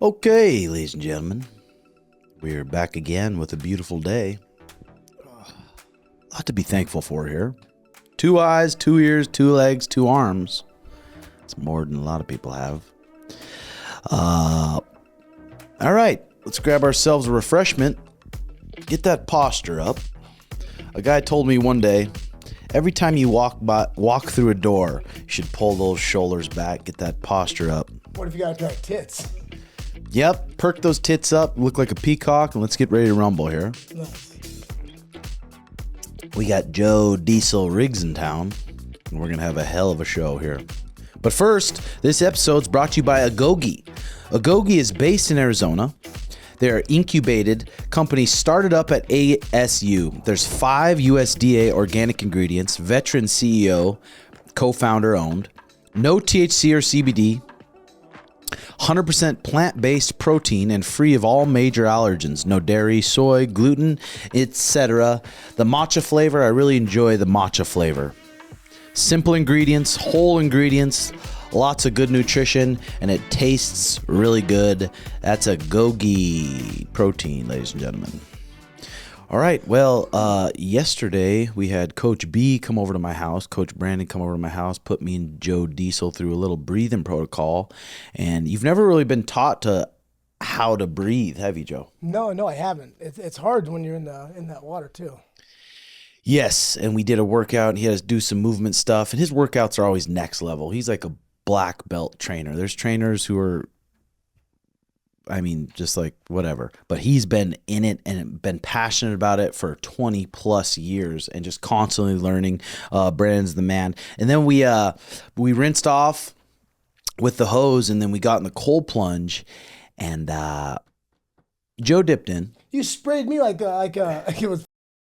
Okay, ladies and gentlemen, we're back again with a beautiful day. A lot to be thankful for here. 2 eyes, 2 ears, 2 legs, 2 arms. It's more than a lot of people have. All right, let's grab ourselves a refreshment. Get that posture up. A guy told me one day, every time you walk through a door, you should pull those shoulders back, get that posture up. What if you got tight tits? Yep, perk those tits up, look like a peacock, and let's get ready to rumble here. Nice. We got Joe Diesel Riggs in town, and we're going to have a hell of a show here. But first, this episode's brought to you by Agoge. Agoge is based in Arizona. They are incubated company started up at ASU. There's 5 USDA organic ingredients, veteran CEO, co-founder owned, no THC or CBD, 100% plant-based protein and free of all major allergens, no dairy, soy, gluten, etc. The matcha flavor, I really enjoy the matcha flavor. Simple ingredients, whole ingredients, lots of good nutrition, and it tastes really good. That's a Agoge protein, ladies and gentlemen. All right, well, yesterday we had Coach B come over to my house, Coach Brandon come over to my house, put me and Joe Diesel through a little breathing protocol, and you've never really been taught to how to breathe, have you, Joe? No, I haven't. It's hard when you're in that water too. Yes, and we did a workout, and he had us do some movement stuff, and his workouts are always next level. He's like a black belt trainer. There's trainers who are, I mean, just like whatever, but he's been in it and been passionate about it for 20 plus years and just constantly learning. Brandon's the man. And then we rinsed off with the hose, and then we got in the cold plunge, and Joe dipped in. You sprayed me like it was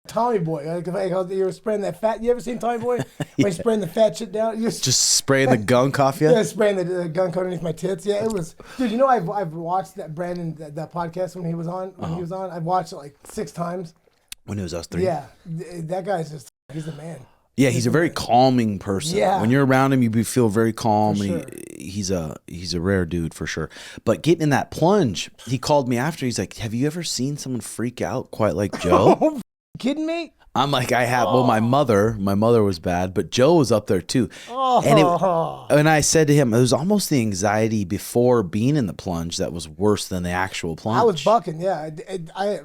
Tommy Boy. Like you were spraying that fat. You ever seen Tommy Boy? When he's spraying the fat shit down. Just spraying the gunk off you? Yeah, spraying the gunk underneath my tits. Yeah, it was. Dude, you know I've watched that Brandon that podcast when he was on. I've watched it like 6 times. When it was us 3? Yeah, that guy's he's a man. Yeah, he's a very calming person. Yeah. When you're around him, you feel very calm. For and sure. He's a rare dude for sure. But getting in that plunge, he called me after. He's like, "Have you ever seen someone freak out quite like Joe?" Kidding me? I'm like, I have. Well, my mother was bad, but Joe was up there too. And I said to him, it was almost the anxiety before being in the plunge that was worse than the actual plunge. I was bucking, yeah. I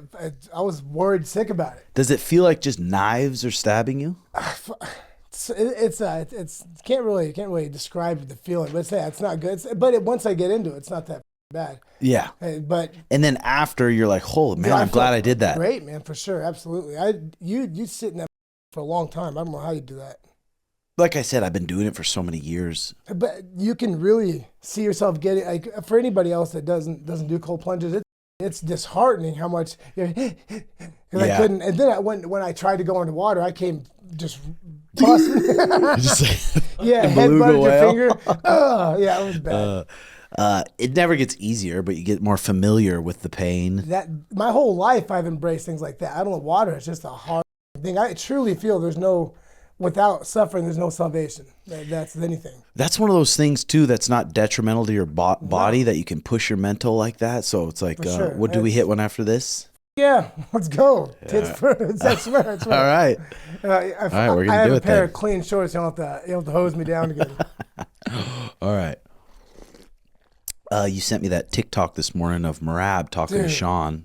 was worried sick about it. Does it feel like just knives are stabbing you? It's can't really describe the feeling, but it's not good. But once I get into it, it's not that bad. Yeah. And then after you're like, "Holy man, I'm glad I did that." Great, man, for sure, absolutely. You sit in that for a long time. I don't know how you do that. Like I said, I've been doing it for so many years. But you can really see yourself getting, like, for anybody else that doesn't do cold plunges, it's disheartening how much. Because I couldn't. And then when I tried to go into water, I came just busting. Yeah, headbutted your finger. Yeah, it was bad. It never gets easier, but you get more familiar with the pain. That my whole life I've embraced things like that. I don't know, water is just a hard thing. I truly feel without suffering, there's no salvation. That's anything. That's one of those things too that's not detrimental to your body, that you can push your mental like that. So it's like, sure. What do we hit one after this? Yeah, let's go. Tits first. I swear. All right. All right, we're gonna do it. I have a pair then. of clean shorts. You don't have to hose me down again. All right. You sent me that TikTok this morning of Merab talking to Sean.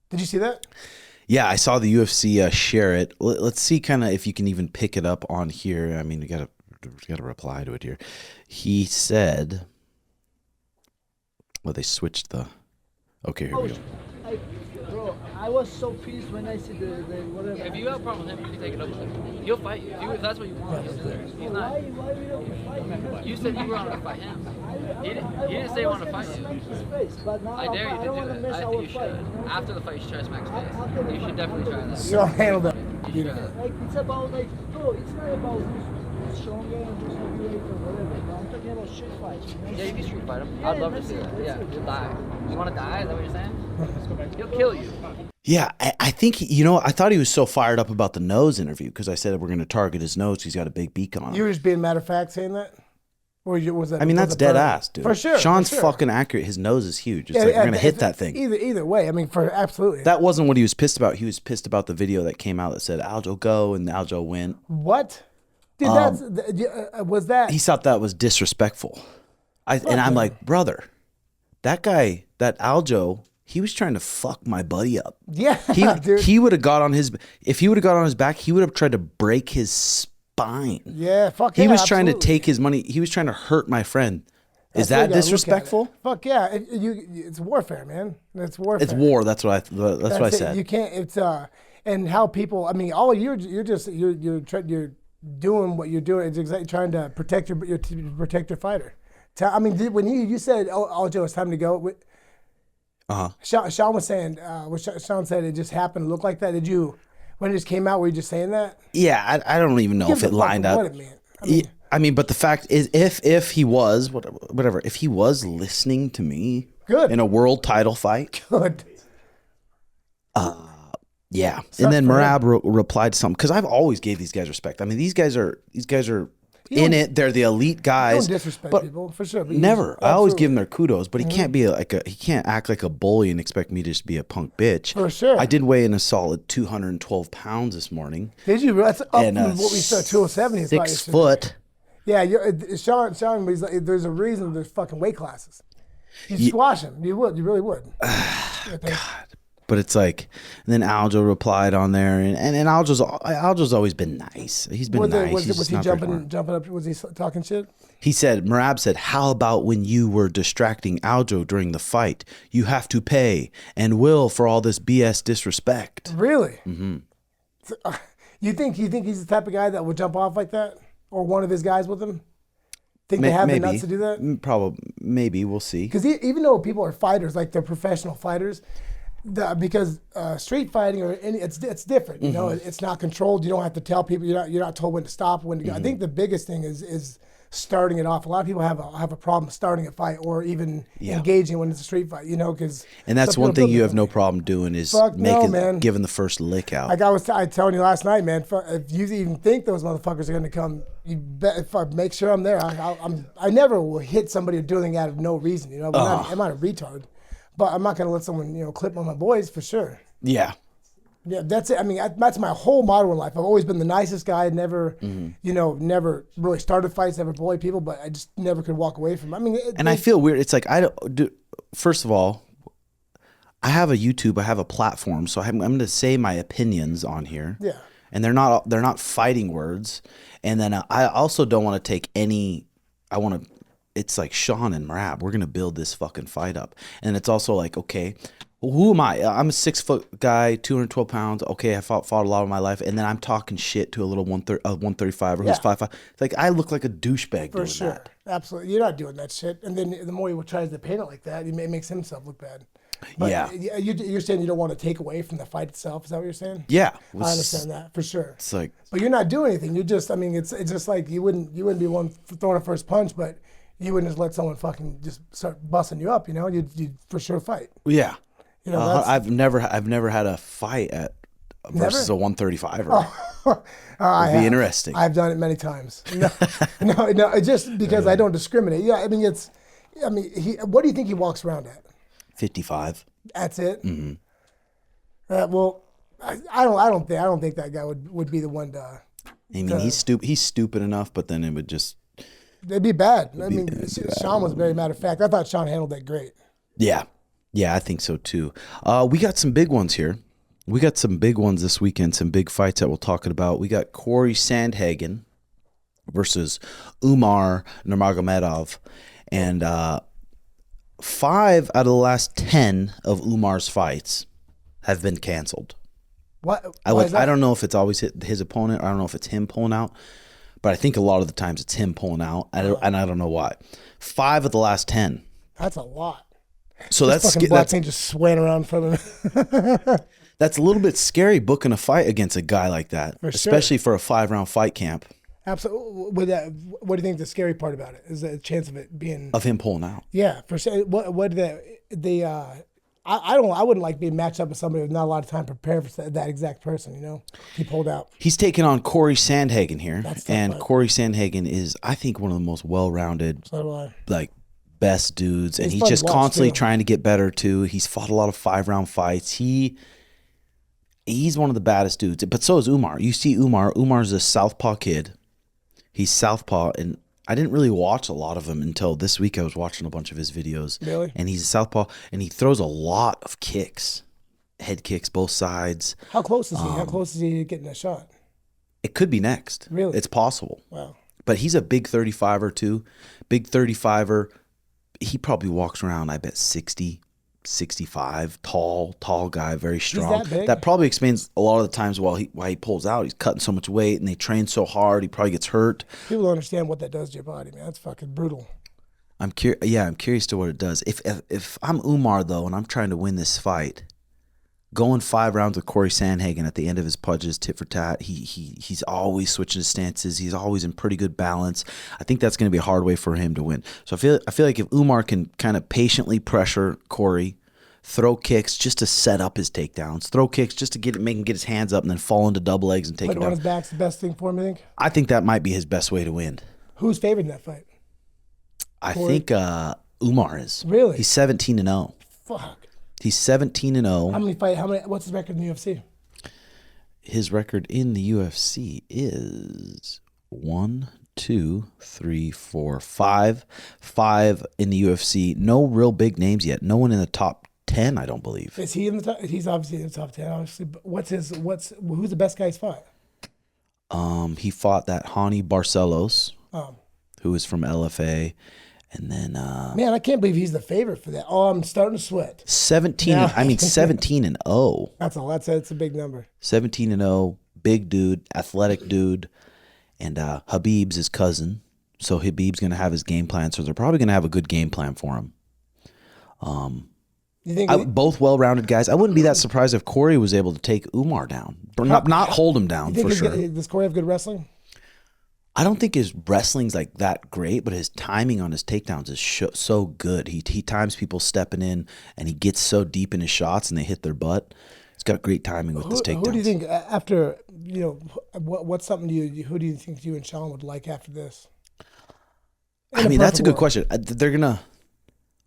Did you see that? Yeah, I saw the UFC share it. Let's see kind of if you can even pick it up on here. I mean, we got to reply to it here. He said, well, they switched the. Okay, here we go. Bro, I was so pissed when I see the whatever. If you have a problem with him, you can take it up with him. He'll fight you. If that's what you want, he'll do it. He's not. Why we don't fight? You said you wanted to fight him. He didn't say he wanted to fight you. His face, but now I dare you to don't do wanna it. mess I our think you fight, should. you know? After the fight, you should try to smack his face. You should definitely try that. You'll handle that. You should try that. Like it's about bro, it's not about who's stronger and who's heavyweight or whatever. But I'm talking about street fights. You know? Yeah, you can street fight him. Yeah, I'd love to that's see it, that. that's Yeah, it. you'll die. You want to die? Is that what you're saying? He'll kill you. Yeah, I think, I thought he was so fired up about the nose interview because I said we're going to target his nose. He's got a big beak on him. You were just being matter of fact saying that? Or was that? I mean, was that's it dead burn? ass, dude. For sure. Sean's for sure. fucking accurate. His nose is huge. It's like we're gonna hit that thing. Either way. I mean, for absolutely. That wasn't what he was pissed about. He was pissed about the video that came out that said Aljo go and Aljo win. What? Dude, was that? He thought that was disrespectful. And I'm like, brother, that guy, that Aljo, he was trying to fuck my buddy up. Yeah, dude. He would have got on his, if he would have got on his back, he would have tried to break his spine. Yeah, fuck He yeah, was trying to absolutely. take his money. He was trying to hurt my friend. Is That's the way that you gotta look at disrespectful? it. Fuck yeah, it's warfare, man. It's warfare. It's war. That's what I it. said. You can't. It's and how people. I mean, all you're doing what you're doing. It's exactly trying to protect your fighter. I mean, when you said, "Oh, Joe, it's time to go." Sean was saying, Sean said it just happened to look like that. Did you, when it just came out, were you just saying that? Yeah, I don't even know if it lined up. What it meant. I mean, but the fact is, if he was whatever, if he was listening to me, Good. in a world title fight, Good. yeah. And then Merab replied something because I've always gave these guys respect. I mean, these guys are in it. They're the elite guys. Don't disrespect but people for sure. But never. I always give him their absolutely. kudos, but he can't be he can't act like a bully and expect me to just be a punk bitch. For sure. I did weigh in a solid 212 pounds this morning. Did you? That's up And from what we saw 207. He's 6 foot. Yeah, Sean. He's like, there's a reason there's fucking weight classes. You squash him. You would. You really would. God. But it's like, and then Aljo replied on there, and Aljo's always been nice. He's been nice. Was He's he not very jumping smart. up? Was he talking shit? He said, Merab said, how about when you were distracting Aljo during the fight? You have to pay and will for all this BS disrespect. Really? Mm-hmm. You think he's the type of guy that would jump off like that, or one of his guys with him? Think they have the nuts to do that? Probably, maybe we'll see. Because even though people are fighters, like they're professional fighters, because street fighting it's different. You know, it's not controlled. You don't have to tell people. You're not told when to stop, when to go. I think the biggest thing is starting it off. A lot of people have a problem starting a fight or even engaging when it's a street fight. You know, because and that's one thing you have no problem doing is giving the first lick out. Like I telling you last night, man. If you even think those motherfuckers are going to come, you make sure I'm there. I never will hit somebody doing that out of no reason. You know, I'm not a retard. But I'm not going to let someone, clip on my boys for sure. Yeah. Yeah, that's it. I mean, that's my whole motto in life. I've always been the nicest guy. Never, never really started fights, never bullied people, but I just never could walk away from it. I mean, I feel weird. It's like, first of all, I have a YouTube, I have a platform, so I'm going to say my opinions on here. Yeah. And they're not fighting words. And then I also don't want to take it's like Sean and Merab. We're going to build this fucking fight up. And it's also like, okay, who am I? I'm a 6 foot guy, 212 pounds. Okay, I fought a lot of my life. And then I'm talking shit to a little 135 or who's 5'5". It's like, I look like a douchebag for doing sure. that. Absolutely. You're not doing that shit. And then the more he tries to paint it like that, it makes himself look bad. But yeah. You're saying you don't want to take away from the fight itself. Is that what you're saying? Yeah. I understand that for sure. It's like, but you're not doing anything. You just, it's just like you wouldn't be one throwing a first punch, but you wouldn't just let someone fucking just start busting you up. You'd for sure fight. yeah. I've I've never had a fight versus a 135. It'd be interesting. I've done it many times. No, just because I don't discriminate. Yeah, what do you think he walks around at? 55. That's it. Mm-hmm. Well, I don't think that guy would be the one to. I mean, he's stupid enough, but then it would just. It'd be bad. Sean was very matter of fact. I thought Sean handled that great. Yeah. Yeah, I think so too. We got some big ones here. We got some big ones this weekend, some big fights that we're talking about. We got Cory Sandhagen versus Umar Nurmagomedov. And 5 out of the last 10 of Umar's fights have been canceled. What? I don't know if it's always his opponent. I don't know if it's him pulling out. But I think a lot of the times it's him pulling out. And I don't know why. 5 of the last 10. That's a lot. So that's black thing just swaying around from him. That's a little bit scary booking a fight against a guy like that, especially for a 5-round fight camp. Absolutely. What do you think the scary part about it is? The chance of it being of him pulling out. Yeah, for sure. What I wouldn't like being matched up with somebody with not a lot of time prepared for that exact person. You know, he pulled out. He's taking on Cory Sandhagen here, That's and tough, Cory Sandhagen is, I think, one of the most well-rounded, So do I. like, best dudes, and He's he's fun to just watch, constantly too. trying to get better too. He's fought a lot of 5-round fights. He's one of the baddest dudes, but so is Umar. You see Umar's a southpaw kid. He's southpaw, and I didn't really watch a lot of him until this week. I was watching a bunch of his videos. Really? And he's a southpaw, and he throws a lot of kicks, head kicks, both sides. How close is he? How close is he to getting a shot? It could be next. Really? It's possible. Wow. But he's a big 35er too. Big 35er. He probably walks around, I bet, 60, 65. Tall guy, very strong. that big? That probably explains a lot of the times why he pulls out. He's cutting so much weight, and they train so hard. He probably gets hurt. People don't understand what that does to your body, man. That's fucking brutal. I'm curious to what it does. If I'm Umar though, and I'm trying to win this fight, going 5 rounds with Cory Sandhagen at the end of his punches, tit for tat. He's always switching his stances. He's always in pretty good balance. I think that's going to be a hard way for him to win. So I feel like if Umar can kind of patiently pressure Cory, throw kicks just to set up his takedowns, throw kicks just to make him get his hands up, and then fall into double legs and take Put him him on down. his back's the best thing for him, I think. I think that might be his best way to win. Who's favored in that fight? I Cory? think Umar is. Really? He's 17-0. Fuck. He's 17-0. How many? What's his record in the UFC? His record in the UFC is 1, 2, 3, 4, 5. 5 in the UFC. No real big names yet. No one in the top 10, I don't believe. Is he in the top? He's obviously in the top 10, obviously. But who's the best guy he's fought? He fought that Hani Barcelos, Um, who is from LFA, and then man, I can't believe he's the favorite for that. Oh, I'm starting to sweat. 17. Yeah. 17-0. That's a big number. 17-0. Big dude, athletic dude, and Habib's his cousin. So Habib's gonna have his game plan. So they're probably gonna have a good game plan for him. You think? Both well-rounded guys. I wouldn't be that surprised if Cory was able to take Umar down, not hold him down you think for sure. Does Cory have good wrestling? I don't think his wrestling's like that great, but his timing on his takedowns is so good. He times people stepping in, and he gets so deep in his shots, and they hit their butt. He's got great timing with his takedowns. Who do you think after what's something who do you think you and Sean would like after this? I mean, that's a good question. They're gonna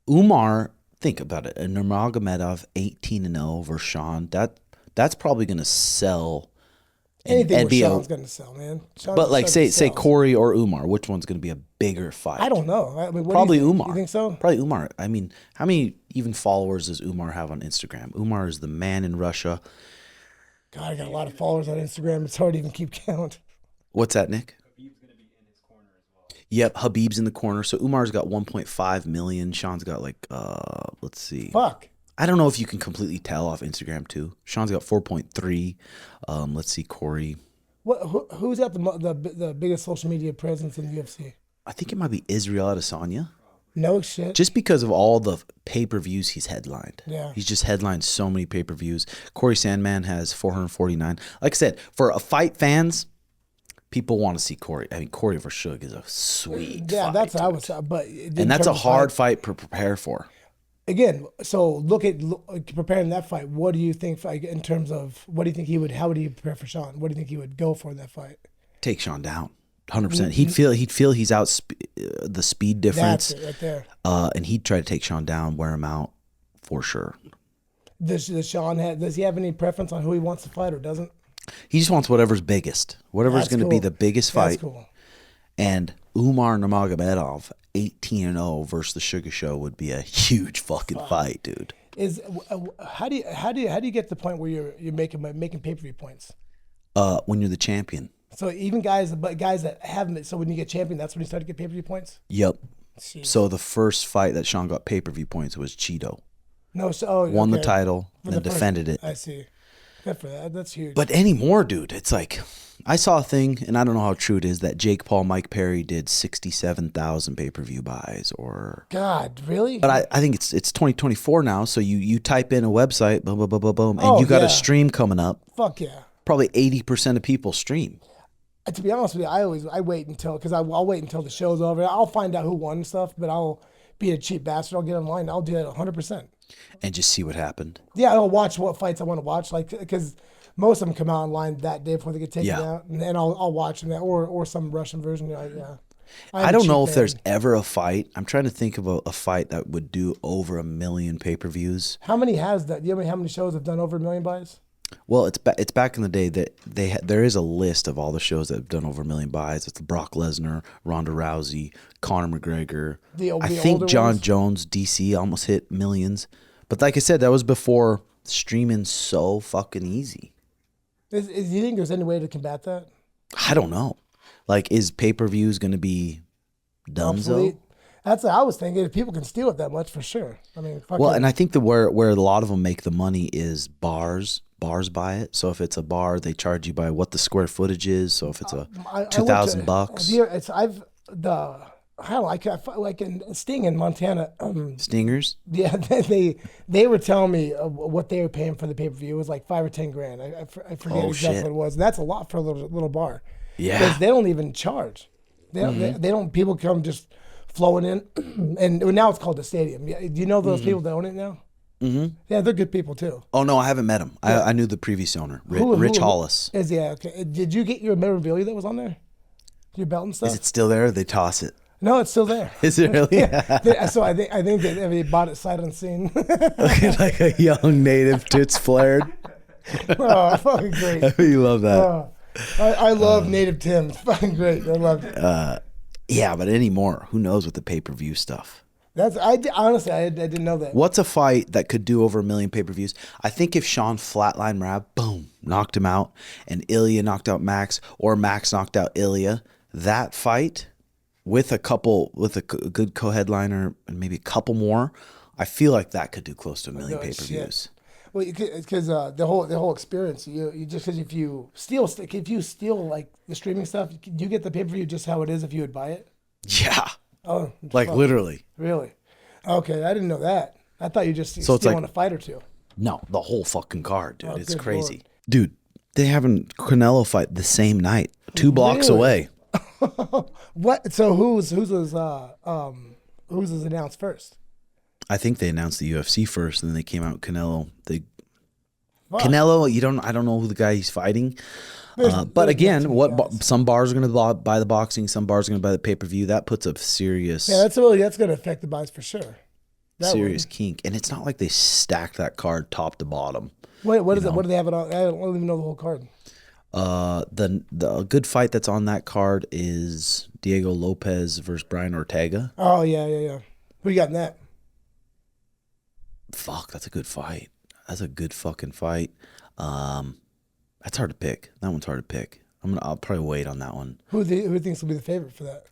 Umar. Think about it. A Nurmagomedov 18-0 versus Sean. That's probably gonna sell. Anything and with be Sean's going to sell, man. But like say Cory or Umar, which one's going to be a bigger fight? I don't know. I mean, Probably Umar. You think so? Probably Umar. I mean, how many even followers does Umar have on Instagram? Umar is the man in Russia. God, I got a lot of followers on Instagram. It's hard to even keep count. What's that, Nick? Habib's going to be in his corner as well. Yep, Habib's in the corner. So Umar's got 1.5 million. Sean's got like, let's see. Fuck. I don't know if you can completely tell off Instagram too. Sean's got 4.3. Let's see, Cory. Who's got the biggest social media presence in the UFC? I think it might be Israel Adesanya. No shit. Just because of all the pay-per-views he's headlined. Yeah. He's just headlined so many pay-per-views. Cory Sandman has 449. Like I said, for a fight fans, people want to see Cory. I mean, Cory versus Suga is a sweet yeah, fight, that's what I dude. was. But And that's a hard fight to prepare for. Again, so look preparing that fight. What do you think in terms of what do you think he would? How would he prepare for Sean? What do you think he would go for in that fight? Take Sean down, 100%. He'd feel he's out the speed difference. That's it right there. And he'd try to take Sean down, wear him out for sure. Does he have any preference on who he wants to fight or doesn't? He just wants whatever's biggest, whatever's going to be the biggest fight. That's cool. And Umar Nurmagomedov 18-0 versus the Suga Show would be a huge fucking fight, dude. How do you get to the point where you're making pay-per-view points? When you're the champion. So even guys that haven't. So when you get champion, that's when you start to get pay-per-view points. Yep. Jeez. So the first fight that Sean got pay-per-view points was Chito. No, so won the title, then defended it. I see. Good for that. That's huge. But anymore, dude, it's like I saw a thing, and I don't know how true it is, that Jake Paul, Mike Perry did 67,000 pay-per-view buys, or God, really? But I think it's 2024 now, so you type in a website, boom, boom, boom, boom, boom, and you got a stream coming up. Fuck yeah. Probably 80% of people stream. To be honest with you, I wait until I'll wait until the show's over. I'll find out who won and stuff, but I'll be a cheap bastard. I'll get online. I'll do that 100%. and just see what happened. Yeah, I'll watch what fights I want to watch, like because most of them come out online that day before they get taken out, and I'll watch them or some Russian version. Yeah. I don't know if there's ever a fight. I'm trying to think of a fight that would do over 1 million pay-per-views. How many has that? Do you know how many shows have done over 1 million buys? Well, it's back in the day that there is a list of all the shows that have done over 1 million buys. It's Brock Lesnar, Ronda Rousey, Conor McGregor. I think John Jones, DC almost hit millions. But like I said, that was before streaming so fucking easy. Do you think there's any way to combat that? I don't know. Like, is pay-per-views going to be donezo? That's what I was thinking. If people can steal it that much, for sure. I mean, well, and I think where a lot of them make the money is bars. Bars buy it. So if it's a bar, they charge you by what the square footage is. So if it's a $2,000, like in Sting in Montana. Stingers. Yeah, they were telling me what they were paying for the pay-per-view. It was like $5 or $10 grand. I forget exactly what it was. That's a lot for a little bar. Yeah, because they don't even charge. They don't. People come just flowing in, and now it's called the stadium. Do you know those people that own it now? Mm-hmm. Yeah, they're good people too. Oh no, I haven't met him. Yeah. I knew the previous owner, Rich Hollis. Okay. Did you get your memorabilia that was on there? Your belt and stuff? Is it still there? Or they toss it. No, it's still there. Is it really? So I think that they bought it sight unseen. Looking like a young native, tits flared. Oh, fucking great! You love that. I love Native Tim. It's fucking great. I love it. Yeah, but anymore, who knows with the pay-per-view stuff? Honestly, I didn't know that. What's a fight that could do over 1 million pay-per-views? I think if Sean flatlined Merab, boom, knocked him out, and Ilya knocked out Max, or Max knocked out Ilya, that fight with a good co-headliner and maybe a couple more, I feel like that could do close to 1 million pay-per-views. Shit. Well, because the whole experience, you just because if you steal like the streaming stuff, you get the pay-per-view just how it is if you would buy it. Yeah. Oh, like literally. Really? Okay, I didn't know that. I thought you just steal on a fight or two. No, the whole fucking card, dude. It's crazy. Lord. Dude, they having Canelo fight the same night, 2 blocks away. What? So who's was announced first? I think they announced the UFC first, and then they came out with Canelo. Canelo, I don't know who the guy he's fighting. But again, some bars are going to buy the boxing, some bars are going to buy the pay-per-view. That puts a serious... Yeah, that's going to affect the buys for sure. Serious kink. And it's not like they stacked that card top to bottom. Wait, what is it? What do they have it on? I don't even know the whole card. The good fight that's on that card is Diego Lopez versus Brian Ortega. Oh, yeah. Who you got in that? Fuck, that's a good fight. That's a good fucking fight. That's hard to pick. That one's hard to pick. I'll probably wait on that one. Who thinks will be the favorite for that?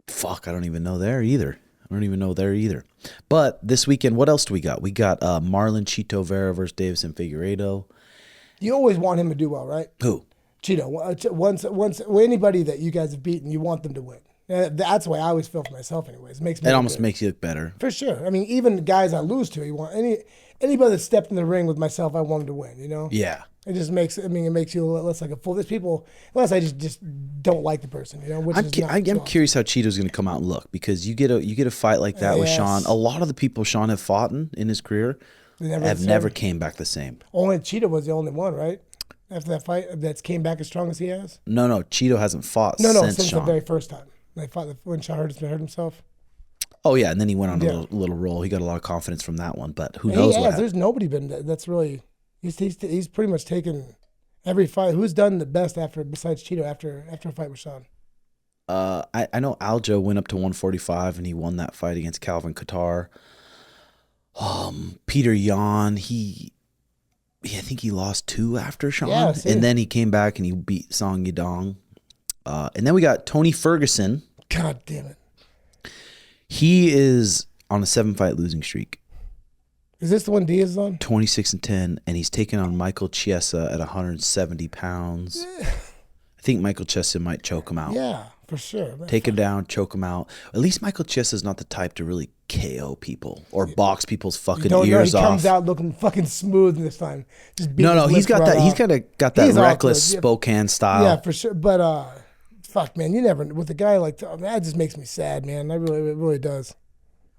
Fuck, I don't even know there either. But this weekend, what else do we got? We got Marlon Chito Vera versus Deveison Figuerdo. You always want him to do well, right? Who? Chito. Once anybody that you guys have beaten, you want them to win. That's the way I always feel for myself, anyways. It almost makes you look better. For sure. I mean, even guys I lose to, you want anybody that stepped in the ring with myself, I want them to win. You know? Yeah. It just makes it makes you less like a fool. There's people, unless I just don't like the person, you know. I'm curious how Chito's going to come out and look, because you get a fight like that with Sean. A lot of the people Sean have fought in his career have never came back the same. Only Chito was the only one, right? After that fight, that's came back as strong as he has. No, Chito hasn't fought since Sean. The very first time they fought when Sean hurt himself. Oh yeah, and then he went on a little roll. He got a lot of confidence from that one, but who knows? There's nobody that's really. He's pretty much taken every fight. Who's done the best besides Chito after a fight with Sean? I know Aljo went up to 145 and he won that fight against Calvin Kattar. Peter Yan, I think he lost 2 after Sean, and then he came back and he beat Song Yadong. And then we got Tony Ferguson. God damn it! He is on a 7-fight losing streak. Is this the one Diaz is on? 26-10, and he's taking on Michael Chiesa at 170 pounds. I think Michael Chiesa might choke him out. Yeah, for sure. Take him down, choke him out. At least Michael Chiesa is not the type to really KO people or box people's fucking ears off. He comes out looking fucking smooth this time. He's got that. He's kind of got that reckless Spokane style. Yeah, for sure. But fuck, man, you never with a guy like that just makes me sad, man. It really does.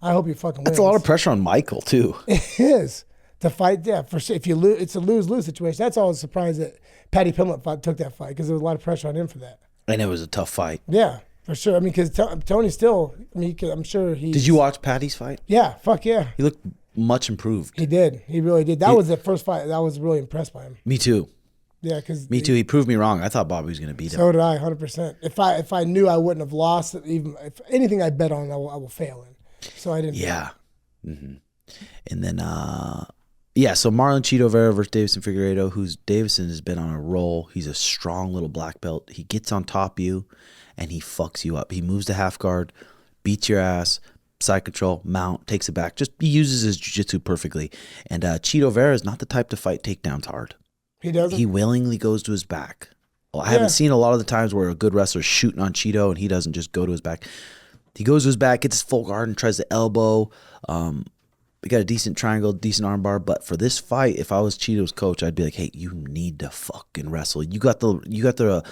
I hope he fucking wins. That's a lot of pressure on Michael too. It is. To fight, yeah, for sure. If you lose, it's a lose-lose situation. That's all I was surprised that Paddy Pimblett took that fight because there was a lot of pressure on him for that. And it was a tough fight. Yeah, for sure. I mean, because Tony's still, I'm sure he. Did you watch Paddy's fight? Yeah, fuck yeah. He looked much improved. He did. He really did. That was the first fight. I was really impressed by him. Me too. Yeah, because me too. He proved me wrong. I thought Bobby was going to beat him. So did I, 100%. If I knew I wouldn't have lost, even if anything I bet on, I will fail in. So I didn't. Yeah. Mm-hmm. And then, so Marlon Chito Vera versus Deveison Figuerdo, who's Deveison has been on a roll. He's a strong little black belt. He gets on top of you, and he fucks you up. He moves to half guard, beats your ass, side control, mount, takes it back. He uses his jiu-jitsu perfectly. And Chito Vera is not the type to fight takedowns hard. He doesn't? He willingly goes to his back. Well, I haven't seen a lot of the times where a good wrestler's shooting on Chito and he doesn't just go to his back. He goes to his back, gets his full guard, and tries to elbow. We got a decent triangle, decent armbar. But for this fight, if I was Chito's coach, I'd be like, "Hey, you need to fucking wrestle. You got the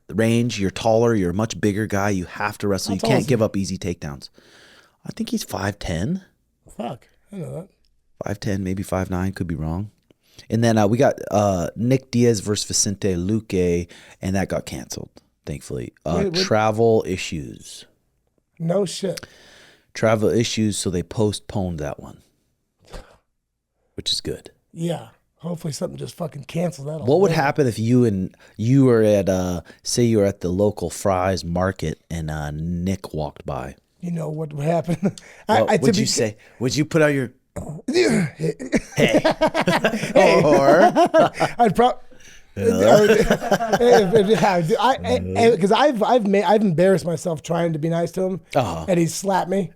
range. You're taller. You're a much bigger guy. You have to wrestle. You can't give up easy takedowns." I think he's 5'10". Fuck, I know that. 5'10", maybe 5'9", could be wrong. And then we got Nick Diaz versus Vicente Luque, and that got canceled, thankfully. Travel issues. No shit. Travel issues, so they postponed that one, which is good. Yeah. Hopefully something just fucking cancels that. What would happen if you were at, say you were at the local Fry's market and Nick walked by? You know what would happen? What would you say? Would you put out your... hey. Or I'd probably because I've embarrassed myself trying to be nice to him, and he slapped me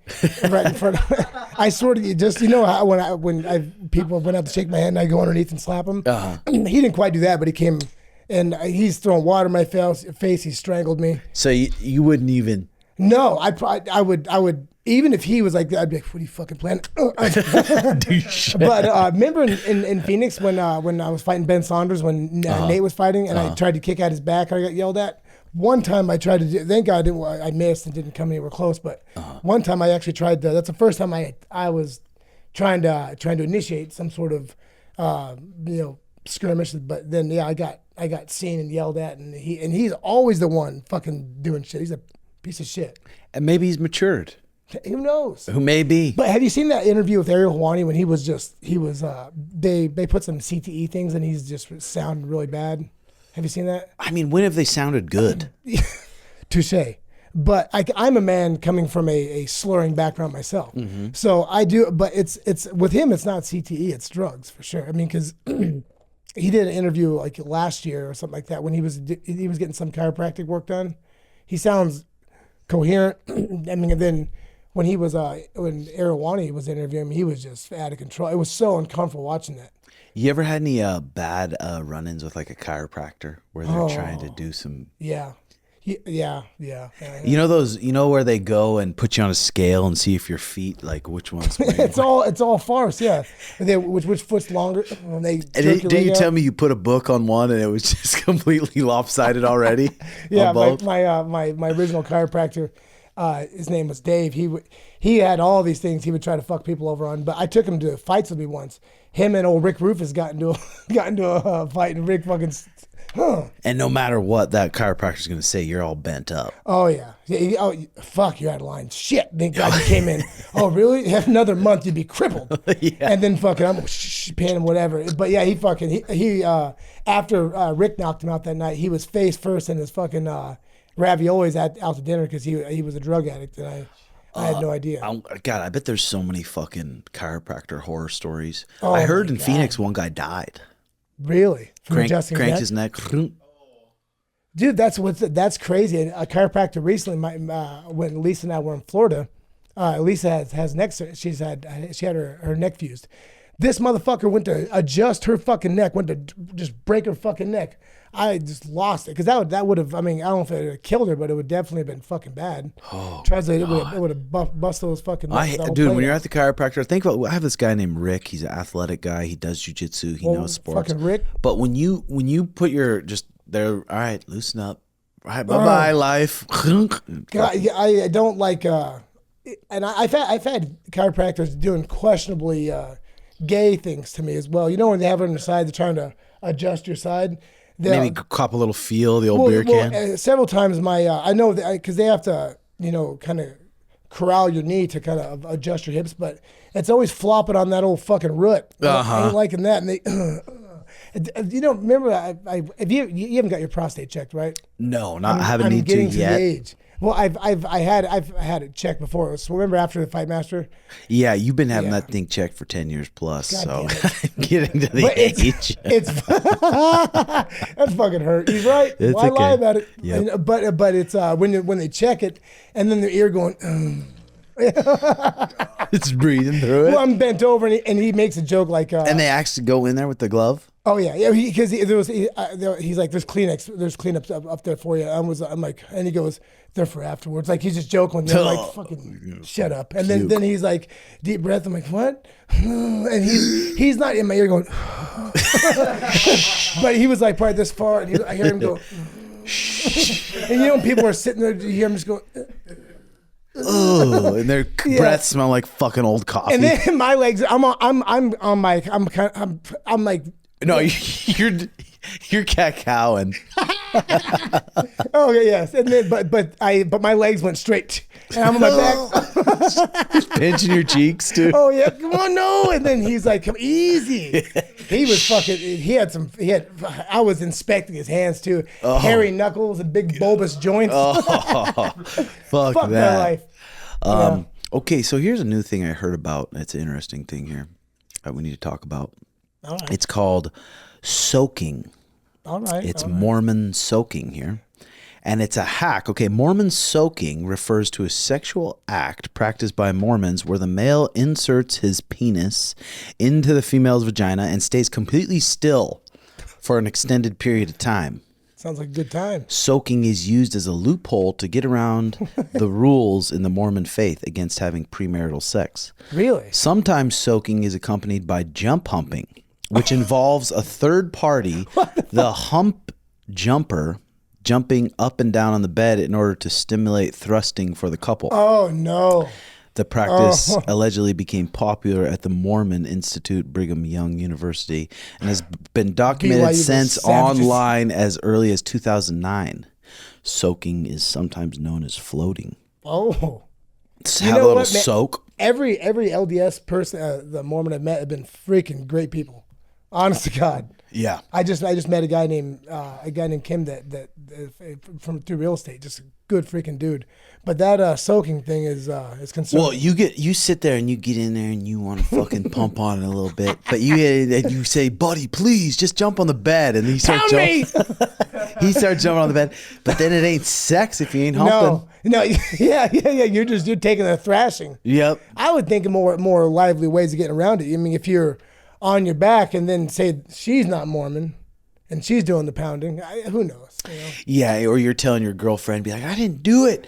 right in front of I swear to you, just how when people went out to shake my hand and I go underneath and slap him. He didn't quite do that, but he came and he's throwing water in my face. He strangled me. So you wouldn't even? No, I would. Even if he was like that, I'd be like, "What are you fucking planning?" But remember in Phoenix when I was fighting Ben Saunders when Nate was fighting and I tried to kick out his back, I got yelled at. One time I tried to do. Thank God I missed and didn't come anywhere close. But one time I actually tried to. That's the first time I was trying to initiate some sort of skirmish. But then I got seen and yelled at, and he's always the one fucking doing shit. He's a piece of shit. And maybe he's matured. Who knows? Who may be? But have you seen that interview with Ariel Helwani when they put some CTE things and he's just sounding really bad? Have you seen that? I mean, when have they sounded good? Touche. But I'm a man coming from a slurring background myself, so I do. But it's with him, it's not CTE, it's drugs for sure. I mean, because he did an interview like last year or something like that when he was getting some chiropractic work done. He sounds coherent. I mean, and then. When he was when Arawani was interviewing him, he was just out of control. It was so uncomfortable watching that. You ever had any bad run-ins with like a chiropractor where they're trying to do some? Yeah. You know those? You know where they go and put you on a scale and see if your feet like which one's? It's all farce. Yeah. Which foot's longer? When they did you tell me you put a book on one and it was just completely lopsided already? Yeah. My original chiropractor. His name was Dave. He had all these things he would try to fuck people over on. But I took him to fights with me once. Him and old Rick Rufus got into a fight, and Rick fucking. And no matter what that chiropractor's going to say, you're all bent up. Oh yeah. Fuck, you're out of line. Shit, thank God you came in. Oh really? Have another month, you'd be crippled. Yeah. And then fucking I'm paying him whatever. But yeah, he after Rick knocked him out that night, he was face first in his fucking. Raviolis out to dinner because he was a drug addict and I had no idea. God, I bet there's so many fucking chiropractor horror stories. I heard in Phoenix one guy died. Really? Cranked his neck. Dude, that's crazy. And a chiropractor recently, when Lisa and I were in Florida, Lisa has neck. She had her neck fused. This motherfucker went to adjust her fucking neck, went to just break her fucking neck. I just lost it because that would have. I mean, I don't know if it would have killed her, but it would definitely have been fucking bad. Translate, it would have busted those fucking. Dude, when you're at the chiropractor, think about. I have this guy named Rick. He's an athletic guy. He does jujitsu. He knows sports. Fucking Rick. But when you put your just there, all right, loosen up. All right, bye life. God, I don't like. and I've had chiropractors doing questionably gay things to me as well. You know, when they have it on their side, they're trying to adjust your side. Maybe cop a little feel, the old beer can. Several times I know that because they have to, kind of corral your knee to kind of adjust your hips, but it's always flopping on that old fucking root. I ain't liking that. And they, remember you haven't got your prostate checked, right? No, I haven't need to yet. The age. Well, I've had it checked before. So remember after the Fight Master? Yeah, you've been having that thing checked for 10 years plus. God so getting to the age. It's that's fucking hurt. He's right. It's Why lie about it? Yep. But it's when they check it and then their ear going. It's breathing through it. Well, I'm bent over and he makes a joke like. And they actually go in there with the glove. Oh yeah. Because he's like, there's cleanups up there for you. I'm like, and he goes, they're for afterwards. Like he's just joking. They're like, fucking shut up. And then he's like, deep breath. I'm like, what? And he's not in my ear going, but he was like probably this far, and I hear him go, and when people are sitting there, you hear him just go. Oh, and their breath smell like fucking old coffee. And then my legs, I'm like. No, you're cacao-ing. Oh yes, and then but my legs went straight, and I'm on my back, pinching your cheeks too. Oh yeah, come on, no, and then he's like, "Come easy." He was fucking. I was inspecting his hands too, hairy knuckles and big bulbous joints. Fuck my that. life. Okay, so here's a new thing I heard about. It's an interesting thing here that we need to talk about. All right. It's called soaking. All right. It's Mormon soaking here. And it's a hack. Okay, Mormon soaking refers to a sexual act practiced by Mormons where the male inserts his penis into the female's vagina and stays completely still for an extended period of time. Sounds like a good time. Soaking is used as a loophole to get around the rules in the Mormon faith against having premarital sex. Really? Sometimes soaking is accompanied by jump humping, which involves a third party, the hump jumper, jumping up and down on the bed in order to stimulate thrusting for the couple. Oh, no. The practice allegedly became popular at the Mormon Institute, Brigham Young University, and has been documented since online as early as 2009. Soaking is sometimes known as floating. Oh. Have a little soak. Every LDS person, the Mormon I've met, have been freaking great people. Honest to God. Yeah. I just met a guy named Kim that through real estate, just a good freaking dude. But that soaking thing is concerning. Well, you sit there and you get in there and you want to fucking pump on it a little bit, but you say, buddy, please just jump on the bed, and he starts jumping. He starts jumping on the bed, but then it ain't sex if you ain't humping. No, yeah. You're taking a thrashing. Yep. I would think of more lively ways of getting around it. I mean, if you're on your back and then say she's not Mormon and she's doing the pounding, who knows? Yeah, or you're telling your girlfriend, be like, I didn't do it.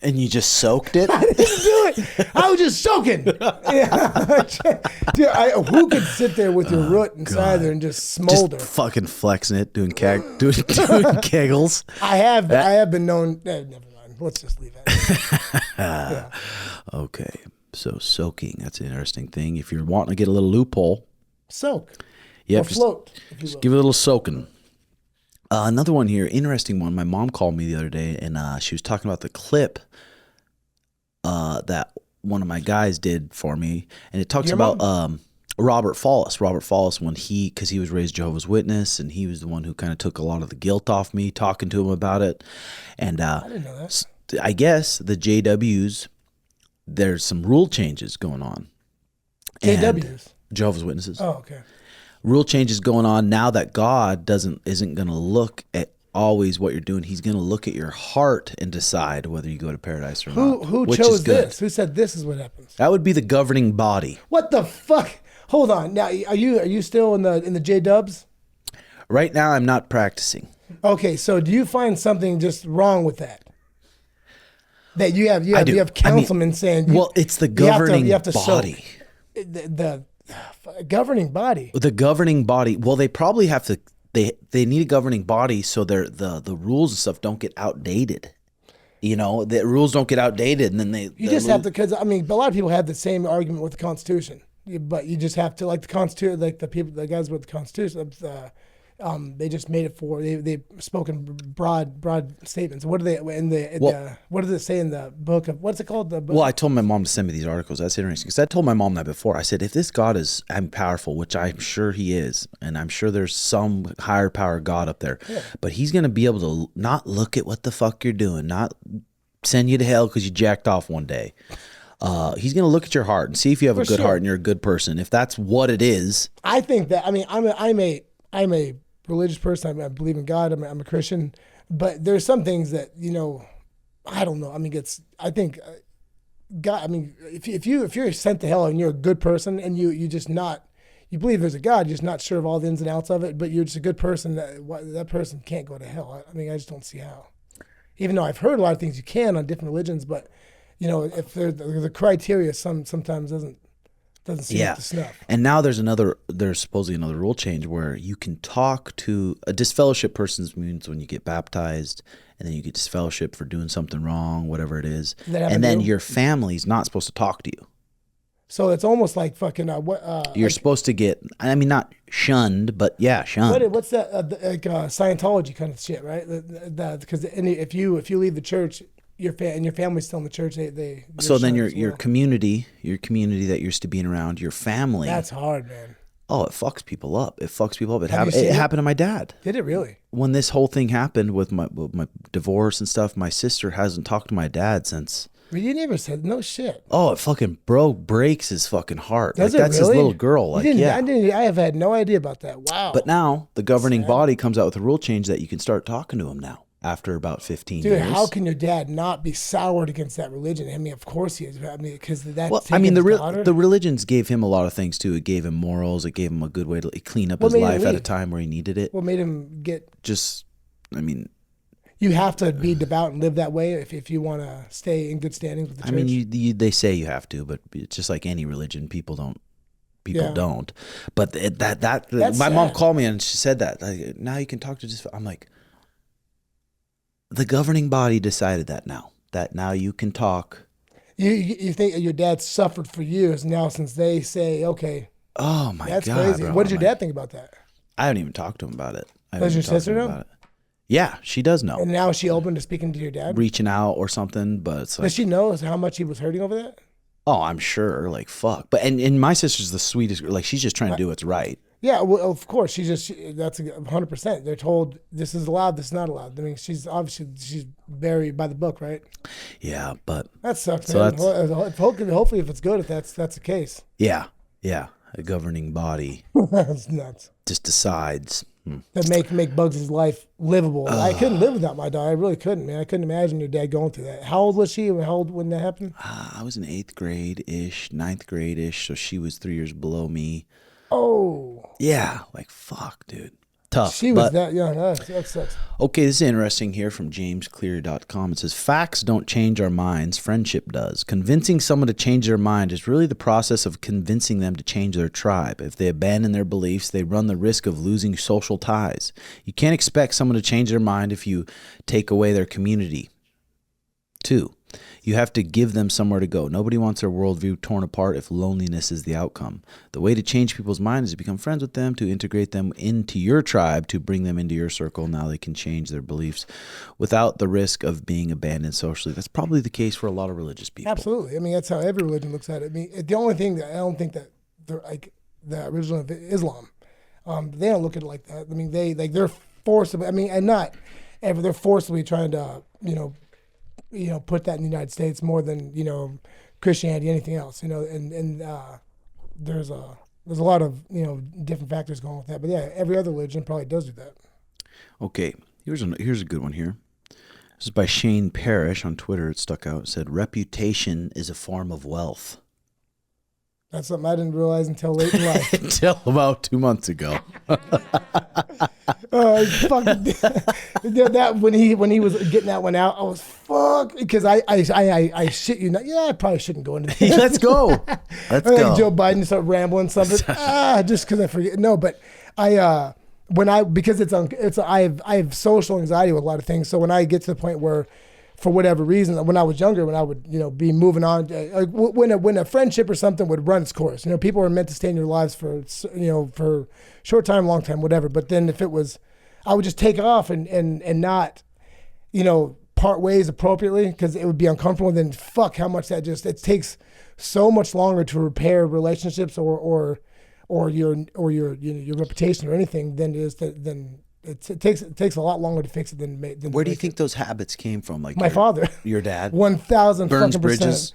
And you just soaked it? I didn't do it. I was just soaking. Yeah. Dude, who could sit there with your root inside there and just smolder? Just fucking flexing it, doing kegels. I have been known. Never mind. Let's just leave that. Yeah. Okay. So soaking, that's an interesting thing. If you're wanting to get a little loophole. Soak. Yep, or float. Just give it a little soaking. Another one here, interesting one. My mom called me the other day, and she was talking about the clip that one of my guys did for me, and it talks about Robert Follis. Robert Follis, because he was raised Jehovah's Witness, and he was the one who kind of took a lot of the guilt off me, talking to him about it. And I didn't know that. I guess the JWs, there's some rule changes going on. JWs? Jehovah's Witnesses. Oh, okay. Rule changes going on now that God isn't going to look at always what you're doing. He's going to look at your heart and decide whether you go to paradise or not. Who chose this? Who said this is what happens? That would be the governing body. What the fuck? Hold on. Now, are you still in the J-dubs? Right now, I'm not practicing. Okay, so do you find something just wrong with that? That you have councilmen saying. Well, it's the governing body. The governing body. The governing body. Well, they probably have to. They need a governing body so the rules and stuff don't get outdated. You know, the rules don't get outdated, and then You just have to, because I mean, a lot of people have the same argument with the Constitution, but you just have to, like the Constitution, like the guys with the Constitution. They just made it for they've spoken broad statements. What do they what does it say in the book of what's it called? The book? Well, I told my mom to send me these articles. That's interesting because I told my mom that before. I said, if this God is powerful, which I'm sure he is, and I'm sure there's some higher power God up there, but he's going to be able to not look at what the fuck you're doing, not send you to hell because you jacked off one day. He's going to look at your heart and see if you have a good heart and you're a good person. If that's what it is. I think that, I mean, I'm a religious person. I believe in God. I'm a Christian, but there's some things that, you know, I don't know. I mean, I think God, I mean, if you're sent to hell and you're a good person and you believe there's a God, you're just not sure of all the ins and outs of it, but you're just a good person, that person can't go to hell. I mean, I just don't see how. Even though I've heard a lot of things you can on different religions, but you know, if the criteria sometimes doesn't seem up to snuff. And now there's supposedly another rule change where you can talk to a disfellowship person's means when you get baptized, and then you get disfellowship for doing something wrong, whatever it is, and then your family's not supposed to talk to you. So it's almost like fucking you're supposed to get, I mean, not shunned, but yeah, shunned. What's that? Like Scientology kind of shit, right? Because if you leave the church, your family's still in the church. So then your community that you're used to being around, your family. That's hard, man. Oh, it fucks people up. It happened to my dad. Did it really? When this whole thing happened with my divorce and stuff, my sister hasn't talked to my dad since. You never said no shit. Oh, it fucking breaks his fucking heart. Does like, it that's really? His little girl. Like, yeah. I have had no idea about that. Wow. But now the governing body comes out with a rule change that you can start talking to him now after about 15 years. Dude, how can your dad not be soured against that religion? I mean, of course he is. I mean, because that's the religions gave him a lot of things too. It gave him morals. It gave him a good way to clean up his life at a time where he needed it. What made him get? You have to be devout and live that way if you want to stay in good standings with the church. I mean, they say you have to, but it's just like any religion, people don't. But my mom called me and she said that. Like, now you can talk to just. I'm like, the governing body decided that now you can talk. You think your dad suffered for years now since they say, okay. Oh my God. That's crazy. Bro. What did your dad think about that? I haven't even talked to him about it. Does your sister know? Yeah, she does know. And now is she open to speaking to your dad? Reaching out or something, but it's like, does she know how much he was hurting over that? Oh, I'm sure. Like, fuck. But and my sister's the sweetest. Like, she's just trying to do what's right. Yeah, well, of course. That's 100%. They're told this is allowed, this is not allowed. I mean, she's very by the book, right? Yeah, but that sucks, man. Hopefully, if it's good, if that's the case. Yeah. A governing body. That's nuts. Just decides. That make Bugs' life livable. I couldn't live without my dad. I really couldn't, man. I couldn't imagine your dad going through that. How old was she? How old when that happened? I was in 8th grade-ish, 9th grade-ish, so she was 3 years below me. Oh. Yeah, like, fuck, dude. Tough. She was that young. That sucks. Okay, this is interesting here from jamesclear.com. It says, facts don't change our minds, friendship does. Convincing someone to change their mind is really the process of convincing them to change their tribe. If they abandon their beliefs, they run the risk of losing social ties. You can't expect someone to change their mind if you take away their community. 2, you have to give them somewhere to go. Nobody wants their worldview torn apart if loneliness is the outcome. The way to change people's minds is to become friends with them, to integrate them into your tribe, to bring them into your circle. Now they can change their beliefs without the risk of being abandoned socially. That's probably the case for a lot of religious people. Absolutely. I mean, that's how every religion looks at it. I mean, the only thing that I don't think that they're like the original of Islam, they don't look at it like that. I mean, they're forcibly. I mean, and not ever. They're forcibly trying to put that in the United States more than, Christianity, anything else, and there's a lot of, different factors going with that. But yeah, every other religion probably does do that. Okay. Here's a good one here. This is by Shane Parrish on Twitter. It stuck out. It said, reputation is a form of wealth. That's something I didn't realize until late in life. Until about 2 months ago. That when he was getting that one out, I was fuck because I shit you not. Yeah, I probably shouldn't go into this. Let's go. Let's go. Joe Biden start rambling something. Just because I forget. No, but because I have social anxiety with a lot of things. So when I get to the point where for whatever reason, when I was younger, when I would, be moving on, like when a friendship or something would run its course, people are meant to stay in your lives for, for short time, long time, whatever. But then if it was, I would just take off and not, part ways appropriately because it would be uncomfortable. And then fuck how much it takes so much longer to repair relationships or your reputation or anything than it is than it takes a lot longer to fix it than Where do you think those habits came from? Like my father, your dad, 1,000 burns fucking bridges.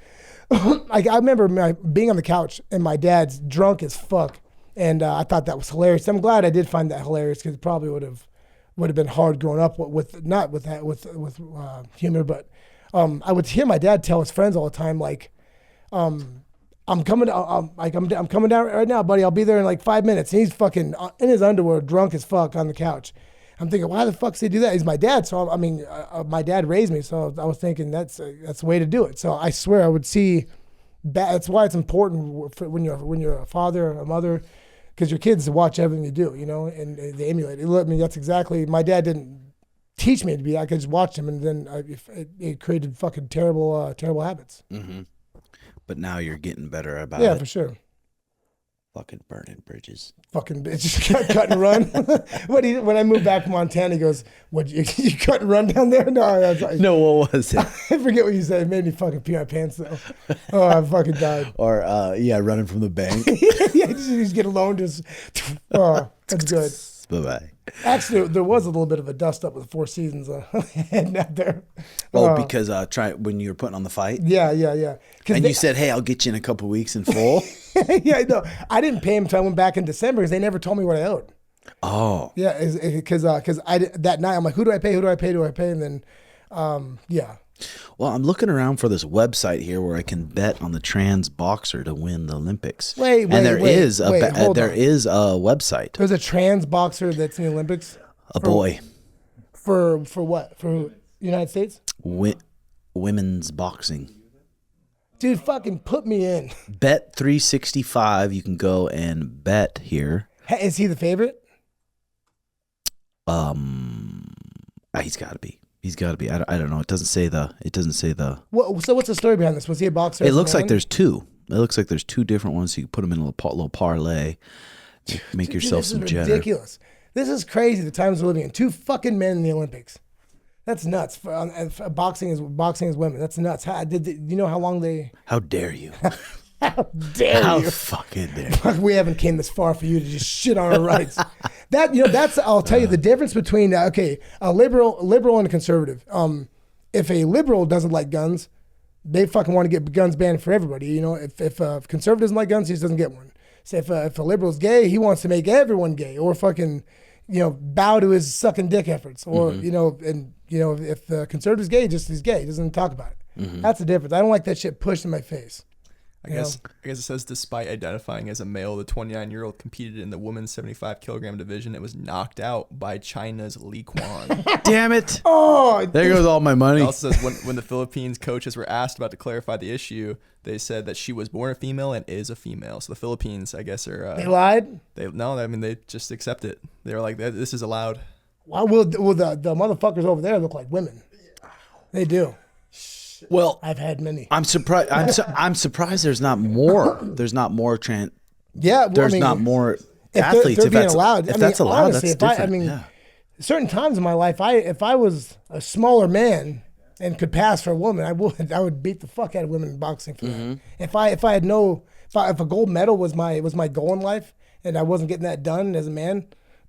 Like I remember being on the couch and my dad's drunk as fuck, and I thought that was hilarious. I'm glad I did find that hilarious because it probably would have been hard growing up with humor, but I would hear my dad tell his friends all the time like, I'm coming down right now, buddy. I'll be there in like 5 minutes. And he's fucking in his underwear, drunk as fuck on the couch. I'm thinking, why the fuck does he do that? He's my dad, so my dad raised me, so I was thinking that's the way to do it. So I swear I would see. That's why it's important when you're a father or a mother, because your kids watch everything you do, and they emulate it. I mean, that's exactly. My dad didn't teach me to be. I could just watch him, and then it created fucking terrible habits. Mm-hmm. But now you're getting better about it. Yeah, for sure. Fucking burning bridges. Fucking bitch, cut and run. When I moved back from Montana, he goes, "What, you cut and run down there?" No, what was it? I forget what you said. It made me fucking pee my pants though. Oh, I fucking died. Or running from the bank. Yeah, just get alone. Oh, that's good. Bye-bye. Actually, there was a little bit of a dust up with the Four Seasons heading out there. Because when you were putting on the fight? Yeah. And you said, hey, I'll get you in a couple weeks in full? Yeah, no. I didn't pay him until I went back in December because they never told me what I owed. Oh. Yeah, because that night I'm like, who do I pay? And then, yeah. Well, I'm looking around for this website here where I can bet on the trans boxer to win the Olympics. There is a website. There's a trans boxer that's in the Olympics. Boy. For what? For United States? Women's boxing. Dude, fucking put me in. Bet 365. You can go and bet here. Is he the favorite? He's got to be. I don't know. It doesn't say the. So what's the story behind this? Was he a boxer? It looks like there's two. It looks like there's two different ones. So you can put them in a little parlay. Make yourself some cheddar. This is ridiculous. This is crazy. The times we're living in. Two fucking men in the Olympics. That's nuts. Boxing is women. That's nuts. You know how long they? How dare you? How dare How you? fucking dare you? We haven't came this far for you to just shit on our rights. That's I'll tell you the difference between a liberal and a conservative. If a liberal doesn't like guns, they fucking want to get guns banned for everybody. If a conservative doesn't like guns, he just doesn't get one. So if a liberal's gay, he wants to make everyone gay, or fucking bow to his sucking dick efforts, or if the conservative's gay, he's gay. He doesn't talk about it. Mm-hmm. That's the difference. I don't like that shit pushed in my face. I guess it says despite identifying as a male, the 29-year-old competed in the women's 75 kilogram division. It was knocked out by China's Li Quan. Damn it! Oh, there goes all my money. It also says when the Philippines coaches were asked about to clarify the issue, they said that she was born a female and is a female. So the Philippines, I guess, are they lied. They just accept it. They were like, this is allowed. Well, the motherfuckers over there look like women. They do. Well, I've had many. I'm surprised. I'm surprised there's not more. There's not more trans. Yeah, well, there's not more athletes. If being allowed. If that's allowed, honestly, that's different. Certain times in my life, if I was a smaller man and could pass for a woman, I would beat the fuck out of women in boxing for that. If a gold medal was my goal in life, and I wasn't getting that done as a man,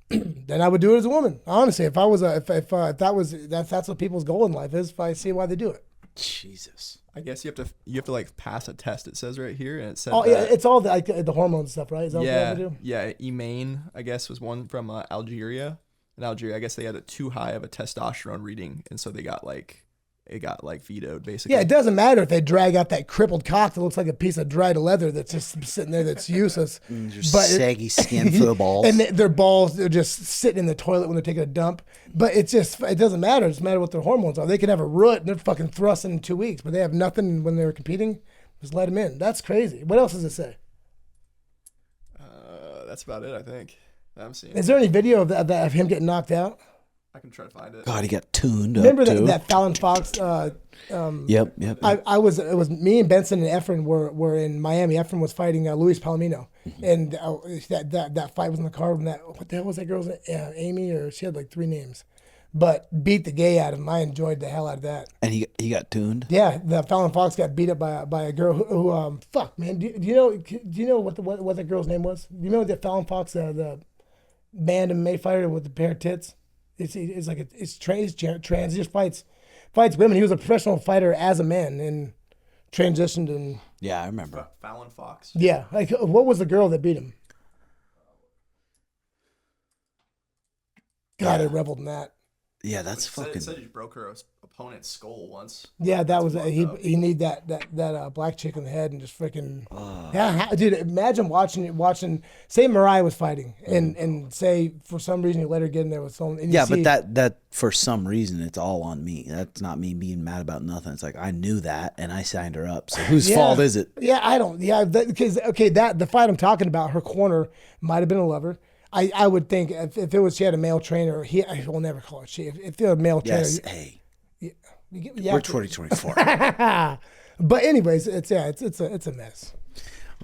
then I would do it as a woman. Honestly, if that's what people's goal in life is, if I see why they do it. Jesus. I guess you have to like pass a test. It says right here, and it said. Oh yeah, it's all the hormone stuff, right? Is that what they have to do? Yeah. Imane, I guess, was one from Algeria. In Algeria, I guess they had too high of a testosterone reading, and so it got vetoed basically. Yeah, it doesn't matter if they drag out that crippled cock that looks like a piece of dried leather that's just sitting there that's useless. But saggy skin for the balls. And their balls, they're just sitting in the toilet when they're taking a dump. But it doesn't matter. It doesn't matter what their hormones are. They can have a root and they're fucking thrusting in 2 weeks, but they have nothing when they're competing. Just let them in. That's crazy. What else does it say? That's about it, I think. I'm seeing. Is there any video of him getting knocked out? I can try to find it. God, he got tuned Remember up too. that Fallon Fox? Yep. It was me and Benson and Efren were in Miami. Efren was fighting Luis Palomino, and that fight was in the card. And what the hell was that girl's name? Amy, or she had like 3 names, but beat the gay out of him. I enjoyed the hell out of that. And he got tuned. Yeah, the Fallon Fox got beat up by a girl who fuck man. Do you know what that girl's name was? Do you know that Fallon Fox, the band MMA fighter with the pair of tits? It's like it's trans. He just fights women. He was a professional fighter as a man and transitioned and. Yeah, I remember. Fallon Fox. Yeah, like what was the girl that beat him? God, I reveled in that. Yeah, that's It fucking. said he broke her opponent's skull once. Yeah, that was he need that black chick in the head and just freaking. Yeah, dude, imagine watching. Say Mariah was fighting and say for some reason you let her get in there with someone. And Yeah, but that for some reason it's all on me. That's not me being mad about nothing. It's like I knew that and I signed her up. So whose fault is it? Yeah, I don't. Yeah, because the fight I'm talking about, her corner might have been a lover. I would think if it was she had a male trainer, I will never call it she. If you're a male trainer, Hey, yeah, we're 2024. But anyways, it's a mess.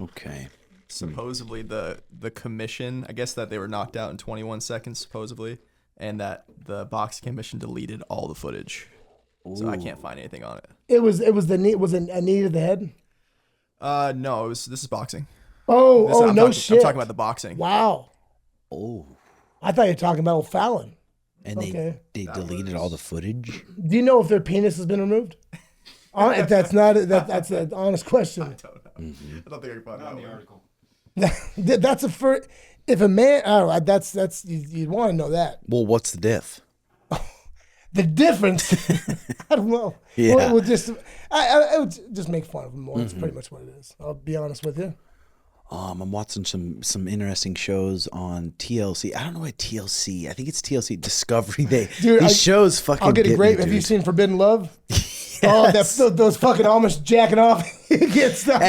Okay. Supposedly the commission, I guess that they were knocked out in 21 seconds supposedly, and that the boxing commission deleted all the footage. So I can't find anything on it. It was the knee. Was it a knee to the head? No, this is boxing. Oh, I'm no talking, shit. I'm talking about the boxing. Wow. Oh. I thought you were talking about old Fallon. And Okay. they deleted all the footage. Do you know if their penis has been removed? If that's not that's an honest question. I don't know. I don't think I can find that article. That's a first. If a man, that's you'd want to know that. Well, what's the diff? The difference, I don't know. Yeah. We'll just, I would just make fun of them more. That's pretty much what it is. I'll be honest with you. I'm watching some interesting shows on TLC. I don't know why TLC. I think it's TLC Discovery. These shows fucking. I'll get a great. Me, Have you dude. seen Forbidden Love? Yes. Oh, those fucking Amish jacking off. He gets stuff.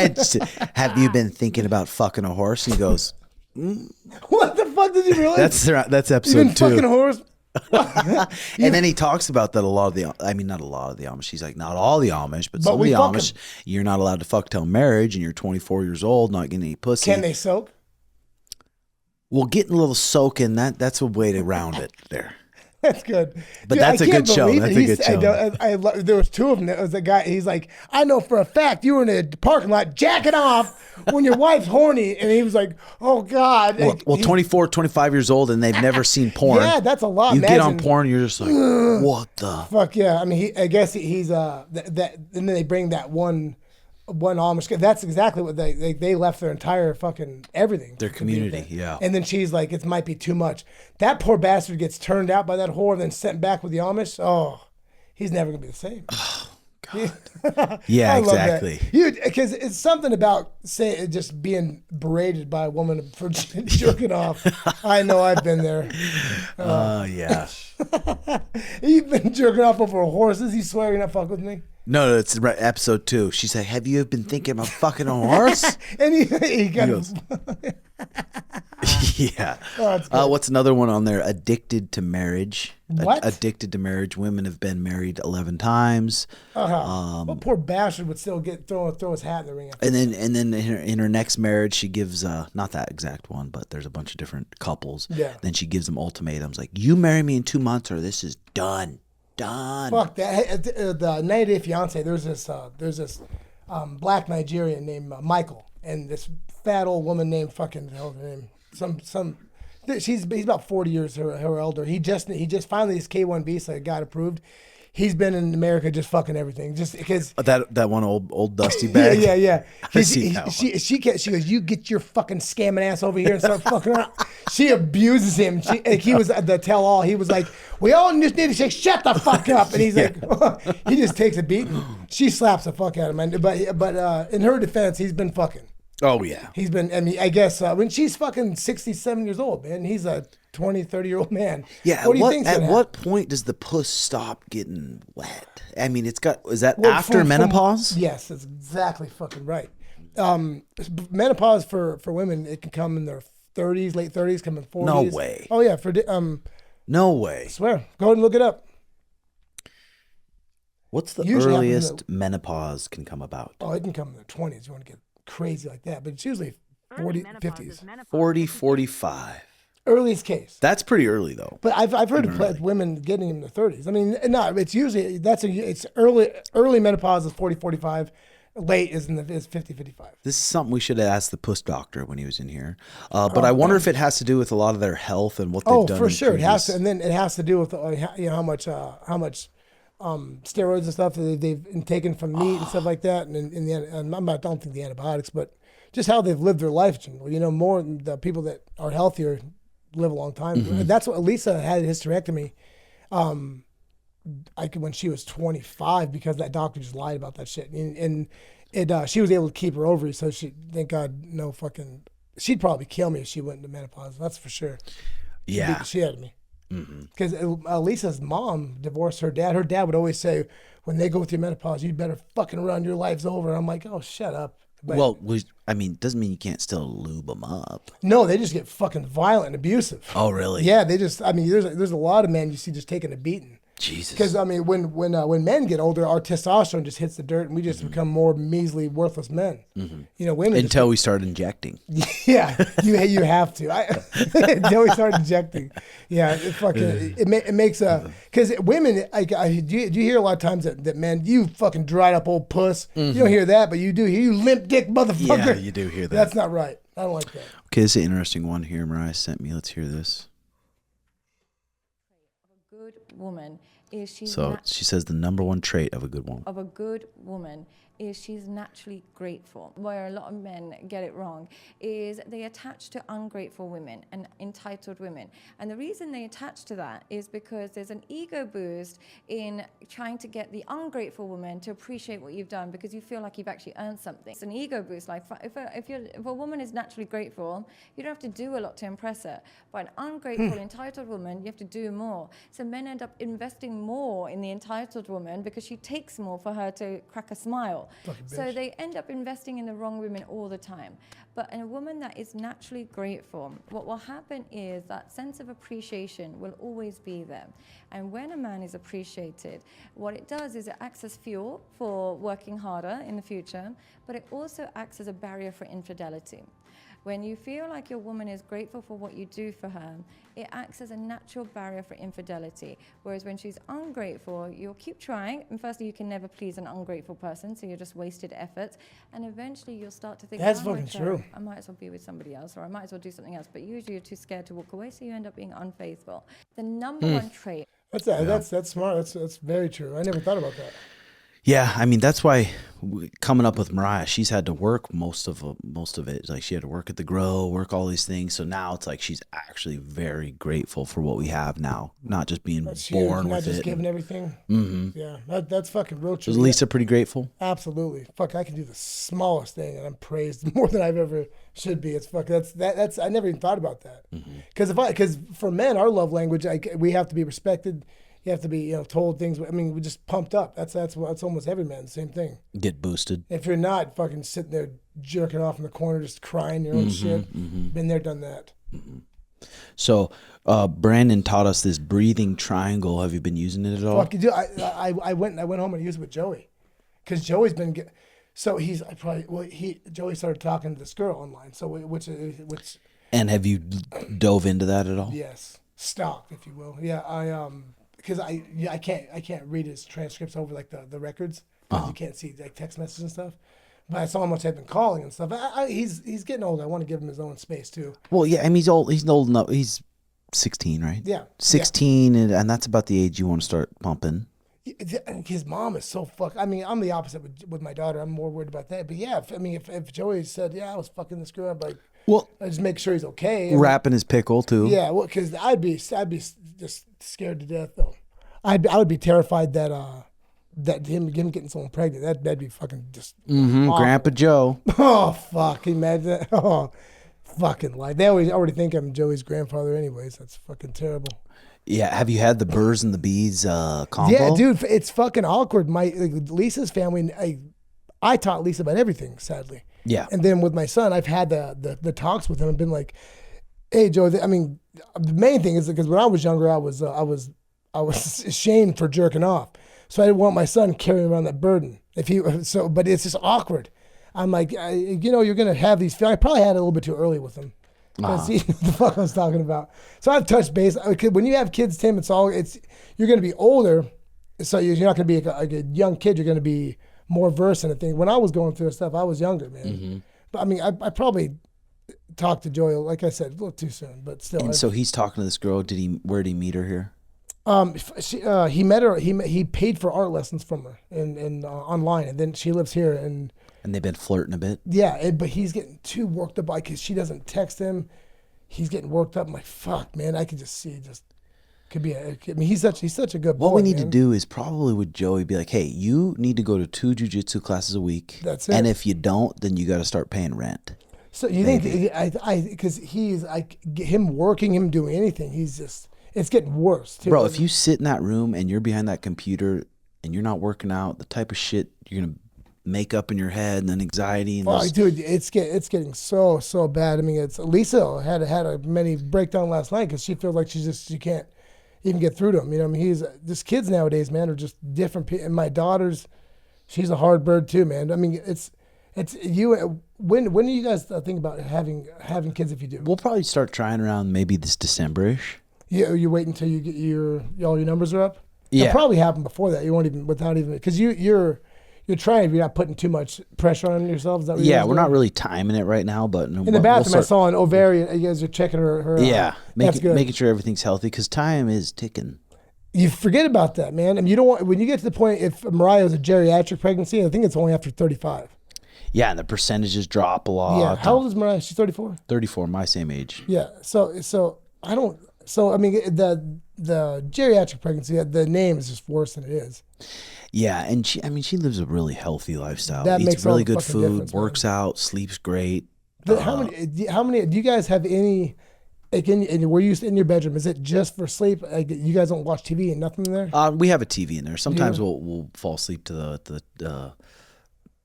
Have you been thinking about fucking a horse? And he goes, What the fuck did you realize? That's You episode been 2. fucking a horse? And then he talks about that not a lot of the Amish. He's like, not all the Amish, but some of we the fuck Amish, you're not allowed to fuck till marriage, and you're 24 years old, not getting any pussy. Can they soak? Well, getting a little soak in that's a way to round it there. That's good. But that's a good show. That's a good show. There was 2 of them. There was a guy. He's like, I know for a fact you were in a parking lot jacking off when your wife's horny, and he was like, oh God. Well, 24, 25 years old, and they've never seen porn. Yeah, that's a lot. You get on Imagine- porn, you're just like, what the? Fuck yeah. I mean, I guess he's that. And then they bring that one Amish guy. That's exactly what they left their entire fucking everything. Their to be with community, it. yeah. And then she's like, it might be too much. That poor bastard gets turned out by that whore and then sent back with the Amish. Oh, he's never gonna be the same. God. Yeah, I love exactly. Because it's something about just being berated by a woman for jerking off. I know I've been there. Yeah. You've been jerking off over a horse. Is he swearing you're not fuck with me? No, it's right, episode 2. She's like, have you been thinking about fucking a horse? And he goes, yeah. Oh, that's good. What's another one on there? Addicted to marriage. What? Addicted to marriage. Women have been married 11 times. Well, poor bastard would still throw his hat in the ring. And then in her next marriage, she gives not that exact one, but there's a bunch of different couples. Yeah. Then she gives them ultimatums like, you marry me in 2 months or this is done. Fuck that. The 90 Day Fiance. There's this black Nigerian named Michael, and this fat old woman named fucking hell her name. He's about 40 years her elder. He just finally his K1 visa got approved. He's been in America just fucking everything, just because that one old dusty bag. yeah. I see that one. She goes, you get your fucking scamming ass over here and start fucking around. She abuses him. He was the tell all. He was like, we all just need to say shut the fuck up, and he's like, he just takes a beating. She slaps the fuck out of him, but in her defense, he's been fucking. Oh yeah. He's been. I mean, I guess when she's fucking 67 years old, man, he's a 20, 30-year-old man. Yeah. At what point does the puss stop getting wet? I mean, is that after menopause? Yes, that's exactly fucking right. Menopause for women, it can come in their 30s, late 30s, come in 40s. No way. Oh yeah, No way. I swear. Go ahead and look it up. What's the Usually earliest menopause can come about? Oh, it can come in the 20s. You want to get crazy like that. But it's usually 40, 50s. 40, 45. Earliest case. That's pretty early, though. But I've heard of women getting in their 30s. I mean, no, it's usually, it's early menopause is 40, 45. Late is 50, 55. This is something we should have asked the puss doctor when he was in here. But I wonder if it has to do with a lot of their health and what they've done. Oh, for sure. It has to. And then it has to do with how much steroids and stuff that they've taken from meat and stuff like that. And I don't think the antibiotics, but just how they've lived their life. More the people that are healthier live a long time. Mm-hmm. That's what Lisa had a hysterectomy when she was 25 because that doctor just lied about that shit. And she was able to keep her ovaries, so thank God, no fucking, she'd probably kill me if she went into menopause. That's for sure. Yeah. She had me. Because Lisa's mom divorced her dad. Her dad would always say, when they go through menopause, you better fucking run, your life's over. And I'm like, oh, shut up. But, doesn't mean you can't still lube them up. No, they just get fucking violent and abusive. Oh, really? Yeah, there's a lot of men you see just taking a beating. Jesus. Because when men get older, our testosterone just hits the dirt, and we just become more measly, worthless men. Women until we start injecting. Yeah, you have to. Until we start injecting. Yeah, it makes because women. Do you hear a lot of times that men, you fucking dried up old puss. You don't hear that, but you do hear, you limp dick motherfucker. Yeah, you do hear that. That's not right. I don't like that. Okay, this is an interesting one here. Mariah sent me. Let's hear this. Good woman is she says the number one trait of a good woman. Of a good woman is she's naturally grateful. Where a lot of men get it wrong is they attach to ungrateful women and entitled women. And the reason they attach to that is because there's an ego boost in trying to get the ungrateful woman to appreciate what you've done because you feel like you've actually earned something. It's an ego boost. Like if a woman is naturally grateful, you don't have to do a lot to impress her. But an ungrateful, entitled woman, you have to do more. So men end up investing more in the entitled woman because she takes more for her to crack a smile. So they end up investing in the wrong women all the time. But in a woman that is naturally grateful, what will happen is that sense of appreciation will always be there. And when a man is appreciated, what it does is it acts as fuel for working harder in the future, but it also acts as a barrier for infidelity. When you feel like your woman is grateful for what you do for her, it acts as a natural barrier for infidelity. Whereas when she's ungrateful, you'll keep trying. And firstly, you can never please an ungrateful person, so you're just wasted effort. And eventually you'll start to think, that's fucking true. I might as well be with somebody else, or I might as well do something else. But usually you're too scared to walk away, so you end up being unfaithful. The number one trait. That's smart. That's very true. I never thought about that. Yeah, I mean that's why coming up with Mariah, she's had to work most of it. Like she had to work at the grow, work all these things. So now it's like she's actually very grateful for what we have now, not just being born with it. Not just giving everything. Mm-hmm. Yeah, that's fucking real true. Is Lisa pretty grateful? Absolutely. Fuck, I can do the smallest thing and I'm praised more than I've ever should be. It's fuck. That's I never even thought about that. Because for men, our love language, we have to be respected. You have to be, told things. I mean, we're just pumped up. That's almost every man. Same thing. Get boosted. If you're not fucking sitting there jerking off in the corner, just crying your own shit, been there, done that. So, Brandon taught us this breathing triangle. Have you been using it at all? Fuck, dude, I went home and used it with Joey, because Joey's been. So Joey started talking to this girl online. So which. And have you dove into that at all? Yes, stalked, if you will. Yeah, because I can't read his transcripts over like the records because you can't see like text messages and stuff. But I saw how much I've been calling and stuff. He's getting old. I want to give him his own space too. Well, yeah, I mean he's old. He's old enough. He's 16, right? Yeah, 16, yeah. And that's about the age you want to start pumping. His mom is so fucked. I mean, I'm the opposite with my daughter. I'm more worried about that. But yeah, if Joey said, yeah, I was fucking this girl, I'd be like, well, I just make sure he's okay. Wrapping his pickle too. Yeah, well, because I'd be just scared to death though. I would be terrified that him getting someone pregnant. That'd be fucking just. Grandpa Joe. Oh fuck! Can you imagine that? Oh, fucking like they already think I'm Joey's grandfather. Anyways, that's fucking terrible. Yeah, have you had the burrs and the bees combo? Yeah, dude, it's fucking awkward. Lisa's family, I taught Lisa about everything, sadly. Yeah. And then with my son, I've had the talks with him and been like, hey, Joe, the main thing is because when I was younger, I was ashamed for jerking off, so I didn't want my son carrying around that burden. But it's just awkward. I'm like, you're gonna have these. I probably had it a little bit too early with him. See what the fuck I was talking about. So I've touched base. When you have kids, Tim, you're gonna be older, so you're not gonna be like a young kid. You're gonna be more versed in the thing. When I was going through stuff, I was younger, man. Mm-hmm. But I mean, I probably talked to Joy, like I said, a little too soon, but still. And so he's talking to this girl. Where did he meet her here? He met her. He paid for art lessons from her and online, and then she lives here and they've been flirting a bit. Yeah, but he's getting too worked up because she doesn't text him. He's getting worked up. I'm like, fuck, man. I could just see it just could be. He's such a good boy. What we need to do is probably with Joey be like, hey, you need to go to 2 jiu-jitsu classes a week. That's it. And if you don't, then you got to start paying rent. So you think because he's like him working, him doing anything, it's getting worse too. Bro, if you sit in that room and you're behind that computer and you're not working out, the type of shit you're gonna make up in your head and then anxiety and dude, it's getting so bad. I mean, it's Lisa had a mini breakdown last night because she feels like she can't even get through to him. You know, I mean, these kids nowadays, man, are just different. And my daughter's, she's a hard bird too, man. I mean, it's you. When do you guys think about having kids if you do? We'll probably start trying around maybe this December-ish. Yeah, you wait until you get all your numbers are up. Yeah, it'll probably happen before that. You won't even because you're trying. You're not putting too much pressure on yourself. Is that what we're not really timing it right now. But in the bathroom, I saw an ovarian. You guys are checking her. Yeah, making sure everything's healthy because time is ticking. You forget about that, man. I mean, you don't want when you get to the point. If Mariah was a geriatric pregnancy, I think it's only after 35. Yeah, and the percentages drop a lot. Yeah. How old is Mariah? She's 34. 34, my same age. Yeah. So I don't. So I mean, the geriatric pregnancy, the name is just worse than it is. Yeah, and she lives a really healthy lifestyle. That Eats makes really all the good fucking food, difference, works out, sleeps great. How many? Do you guys have any? Like were you in your bedroom? Is it just for sleep? Like, you guys don't watch TV and nothing in there? We have a TV in there. Sometimes we'll fall asleep to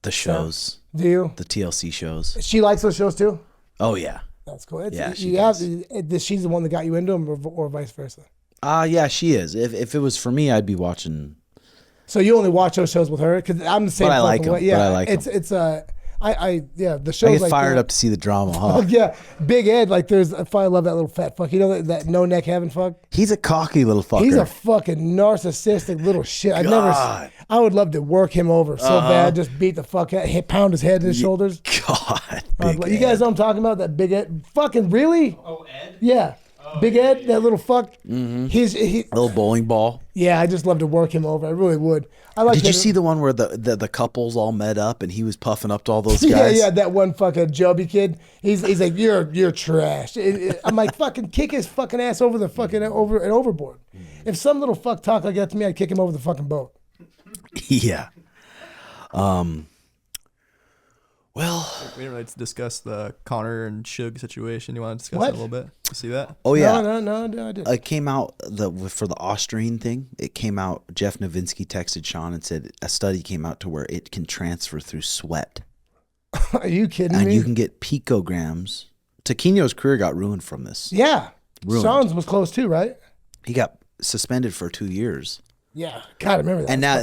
the shows. Do you? The TLC shows. She likes those shows too? Oh yeah. That's cool. She's the one that got you into them, or vice versa. Yeah, she is. If it was for me, I'd be watching. So you only watch those shows with her? Because I'm the same. But I like them. Yeah, but I like them. The shows. I get fired up to see the drama, huh? Yeah, Big Ed. Like, I love that little fat fuck. You know that no neck having fuck. He's a cocky little fucker. He's a fucking narcissistic little shit. I would love to work him over so bad, just beat the fuck out, pound his head and his shoulders. God, you guys know what I'm talking about? That Big Ed. Fucking really? Oh, Ed. Yeah. Big Ed, that little fuck. Mm-hmm. He little bowling ball. Yeah, I just love to work him over. I really would. Did you see the one where the couples all met up and he was puffing up to all those guys? Yeah, that one fucking Joby kid. He's like, you're trash. I'm like, fucking kick his fucking ass over the fucking overboard. If some little fuck talk like that to me, I'd kick him over the fucking boat. Yeah. Well, we didn't really discuss the Connor and Suge situation. You want to discuss that a little bit? You see that? Oh yeah. No, I didn't. It came out for the Austrian thing. It came out. Jeff Novinsky texted Sean and said a study came out to where it can transfer through sweat. Are you kidding me? And you can get picograms. Taquino's career got ruined from this. Yeah. Ruined. Sean's was close too, right? He got suspended for 2 years. Yeah. God, I remember that. And now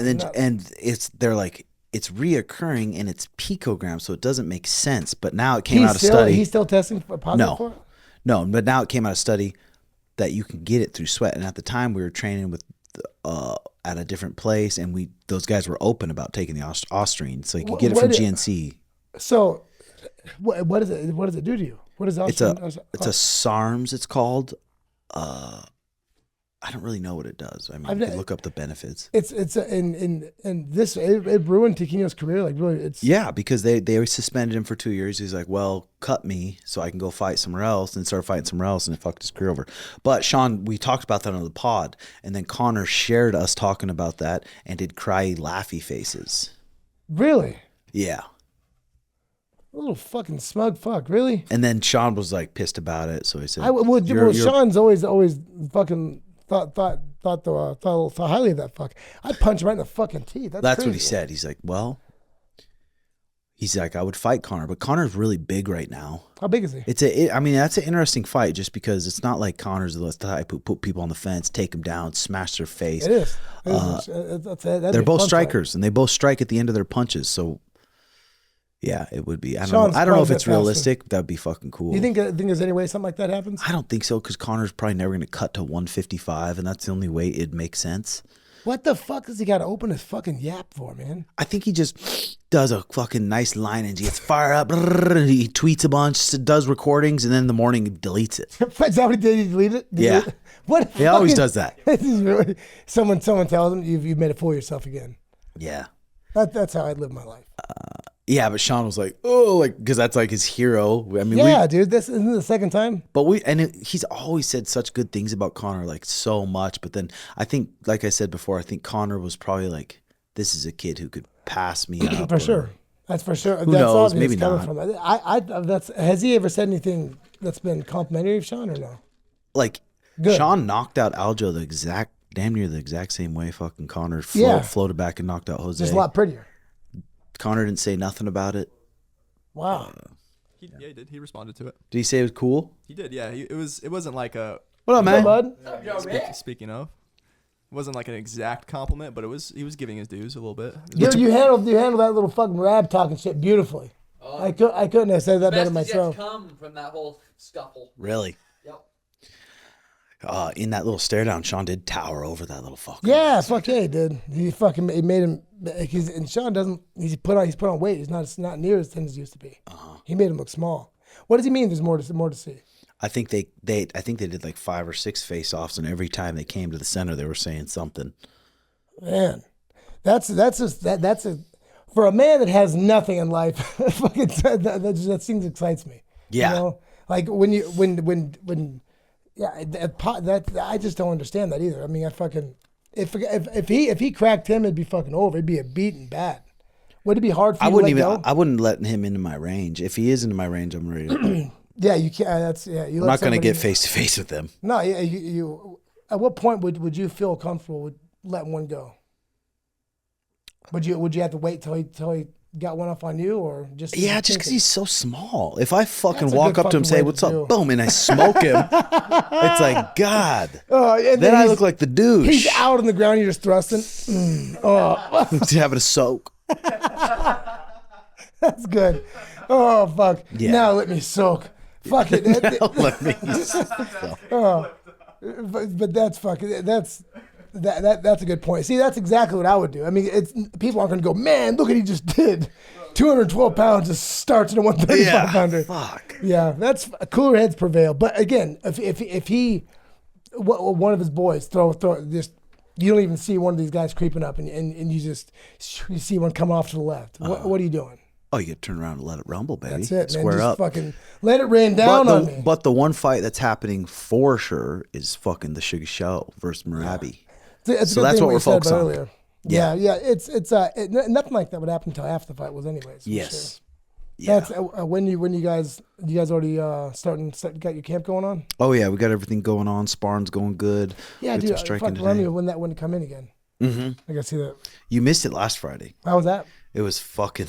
they're like, it's reoccurring and it's picograms, so it doesn't make sense. But now it came out a study. He's still testing positive for it? No, but now it came out a study that you can get it through sweat. And at the time we were training with at a different place, and those guys were open about taking the Austrian, so you could get it from GNC. So, what does it do to you? What is Austrian? It's a SARMs. It's called. I don't really know what it does. I mean, you can look up the benefits. It ruined Taquino's career. Like, really, because they suspended him for 2 years. He's like, well, cut me so I can go fight somewhere else, and start fighting somewhere else, and it fucked his career over. But Sean, we talked about that on the pod, and then Connor shared us talking about that and did cry laughy faces. Really? Yeah. A little fucking smug fuck, really? And then Sean was like pissed about it, so he said, Sean's always fucking thought highly of that fuck. I'd punch him right in the fucking teeth. That's what crazy. he said. He's like, well, He's like, I would fight Conor, but Conor's really big right now. How big is he? I mean, that's an interesting fight just because it's not like Conor's the type who put people on the fence, take them down, smash their face. It is. They're both strikers, and they both strike at the end of their punches. So, yeah, it would be. I don't know if it's realistic. That'd be fucking cool. Do you think there's any way something like that happens? I don't think so because Conor's probably never going to cut to 155, and that's the only way it'd make sense. What the fuck does he got to open his fucking yap for, man? I think he just does a fucking nice line and he gets fired up. And he tweets a bunch, does recordings, and then in the morning he deletes it. Is that what he did? He deleted it? Yeah. What? He always does that. This is really, someone tells him you've made a fool of yourself again. Yeah. That's how I live my life. Yeah, but Sean was like, oh, like, because that's like his hero. I mean, dude, this isn't the second time. But he's always said such good things about Conor, like so much. But then I think, like I said before, I think Conor was probably like, this is a kid who could pass me up. For sure. That's for sure. Who that's knows? Maybe coming not. From. Has he ever said anything that's been complimentary of Sean or no? Like, Good. Sean knocked out Aljo damn near the exact same way fucking Conor floated back and knocked out Jose. Just a lot prettier. Conor didn't say nothing about it. Wow. He did. He responded to it. Did he say it was cool? He did. Yeah. It wasn't like a. What up, man? Bud? Speaking of, it wasn't like an exact compliment, but he was giving his dues a little bit. You handled that little fucking Merab talking shit beautifully. I couldn't have said that better myself. Best come from that whole scuffle. Really? Yep. In that little stare down, Sean did tower over that little fucker. Yeah, fuck yeah, he did. He made him. And Sean doesn't. He's put on weight. He's not near as thin as he used to be. He made him look small. What does he mean? There's more to see. I think they did like 5 or 6 face-offs, and every time they came to the center, they were saying something. Man, that's for a man that has nothing in life. Fucking that thing excites me. Yeah, you know? Like when I just don't understand that either. I mean, if he cracked him, it'd be fucking over. It'd be a beaten bad. Would it be hard for you to let go? I wouldn't let him into my range. If he is into my range, I'm ready to Yeah, you can't. I'm not going to get face to face with them. No, yeah, you. At what point would you feel comfortable with letting one go? Would you have to wait till he got one off on you, or just? Yeah, just because he's so small. If I fucking walk up to him and say, "What's up?" Boom, and I smoke him, it's like God. Then I look like the douche. He's out on the ground. You're just thrusting. He's having a soak. That's good. Oh fuck! Yeah. Now let me soak. Fuck it. Let me. But that's fucking. That's a good point. See, that's exactly what I would do. I mean, people aren't going to go, man, look what he just did. 212 pounds just starts at a 135 pounder. Fuck. Yeah, that's cooler heads prevail. But again, if he, one of his boys throw just, you don't even see one of these guys creeping up, and you see one come off to the left. What are you doing? Oh, you got to turn around and let it rumble, baby. That's it, Square man. Just up. Fucking let it rain down on me. But the one fight that's happening for sure is fucking the Suga Show versus Merabi. So that's what we're focused on. Earlier. Yeah. It's nothing like that would happen until after the fight was, anyways. Yes. Sure. Yeah. That's when you guys already got your camp going on? Oh yeah, we got everything going on. Sparring's going good. Yeah, dude. Remind me when to come in again. Mm-hmm. I gotta see that. You missed it last Friday. How was that? It was fucking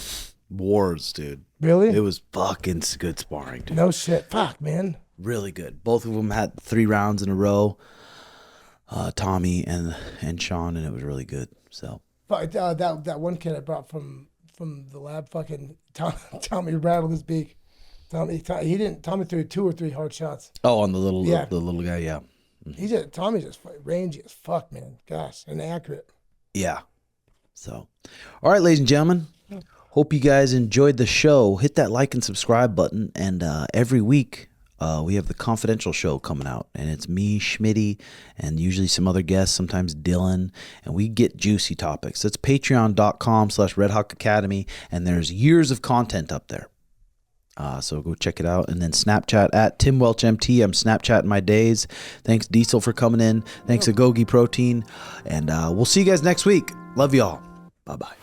wars, dude. Really? It was fucking good sparring, dude. No shit. Fuck, man. Really good. Both of them had 3 rounds in a row. Tommy and Sean, and it was really good. So that one kid I brought from the lab, fucking Tommy rattled his beak. Tommy threw 2 or 3 hard shots. Oh, on the little guy, yeah. Mm-hmm. Tommy's just rangy as fuck, man. Gosh, and accurate. Yeah. So, all right, ladies and gentlemen. Hope you guys enjoyed the show. Hit that like and subscribe button, and every week we have the confidential show coming out, and it's me, Schmitty, and usually some other guests, sometimes Dylan, and we get juicy topics. That's patreon.com/RedHawk Academy, and there's years of content up there. So go check it out. And then Snapchat at Tim Welch MT. I'm Snapchatting my days. Thanks, Diesel, for coming in. Thanks, Agoge Protein. And we'll see you guys next week. Love y'all. Bye-bye.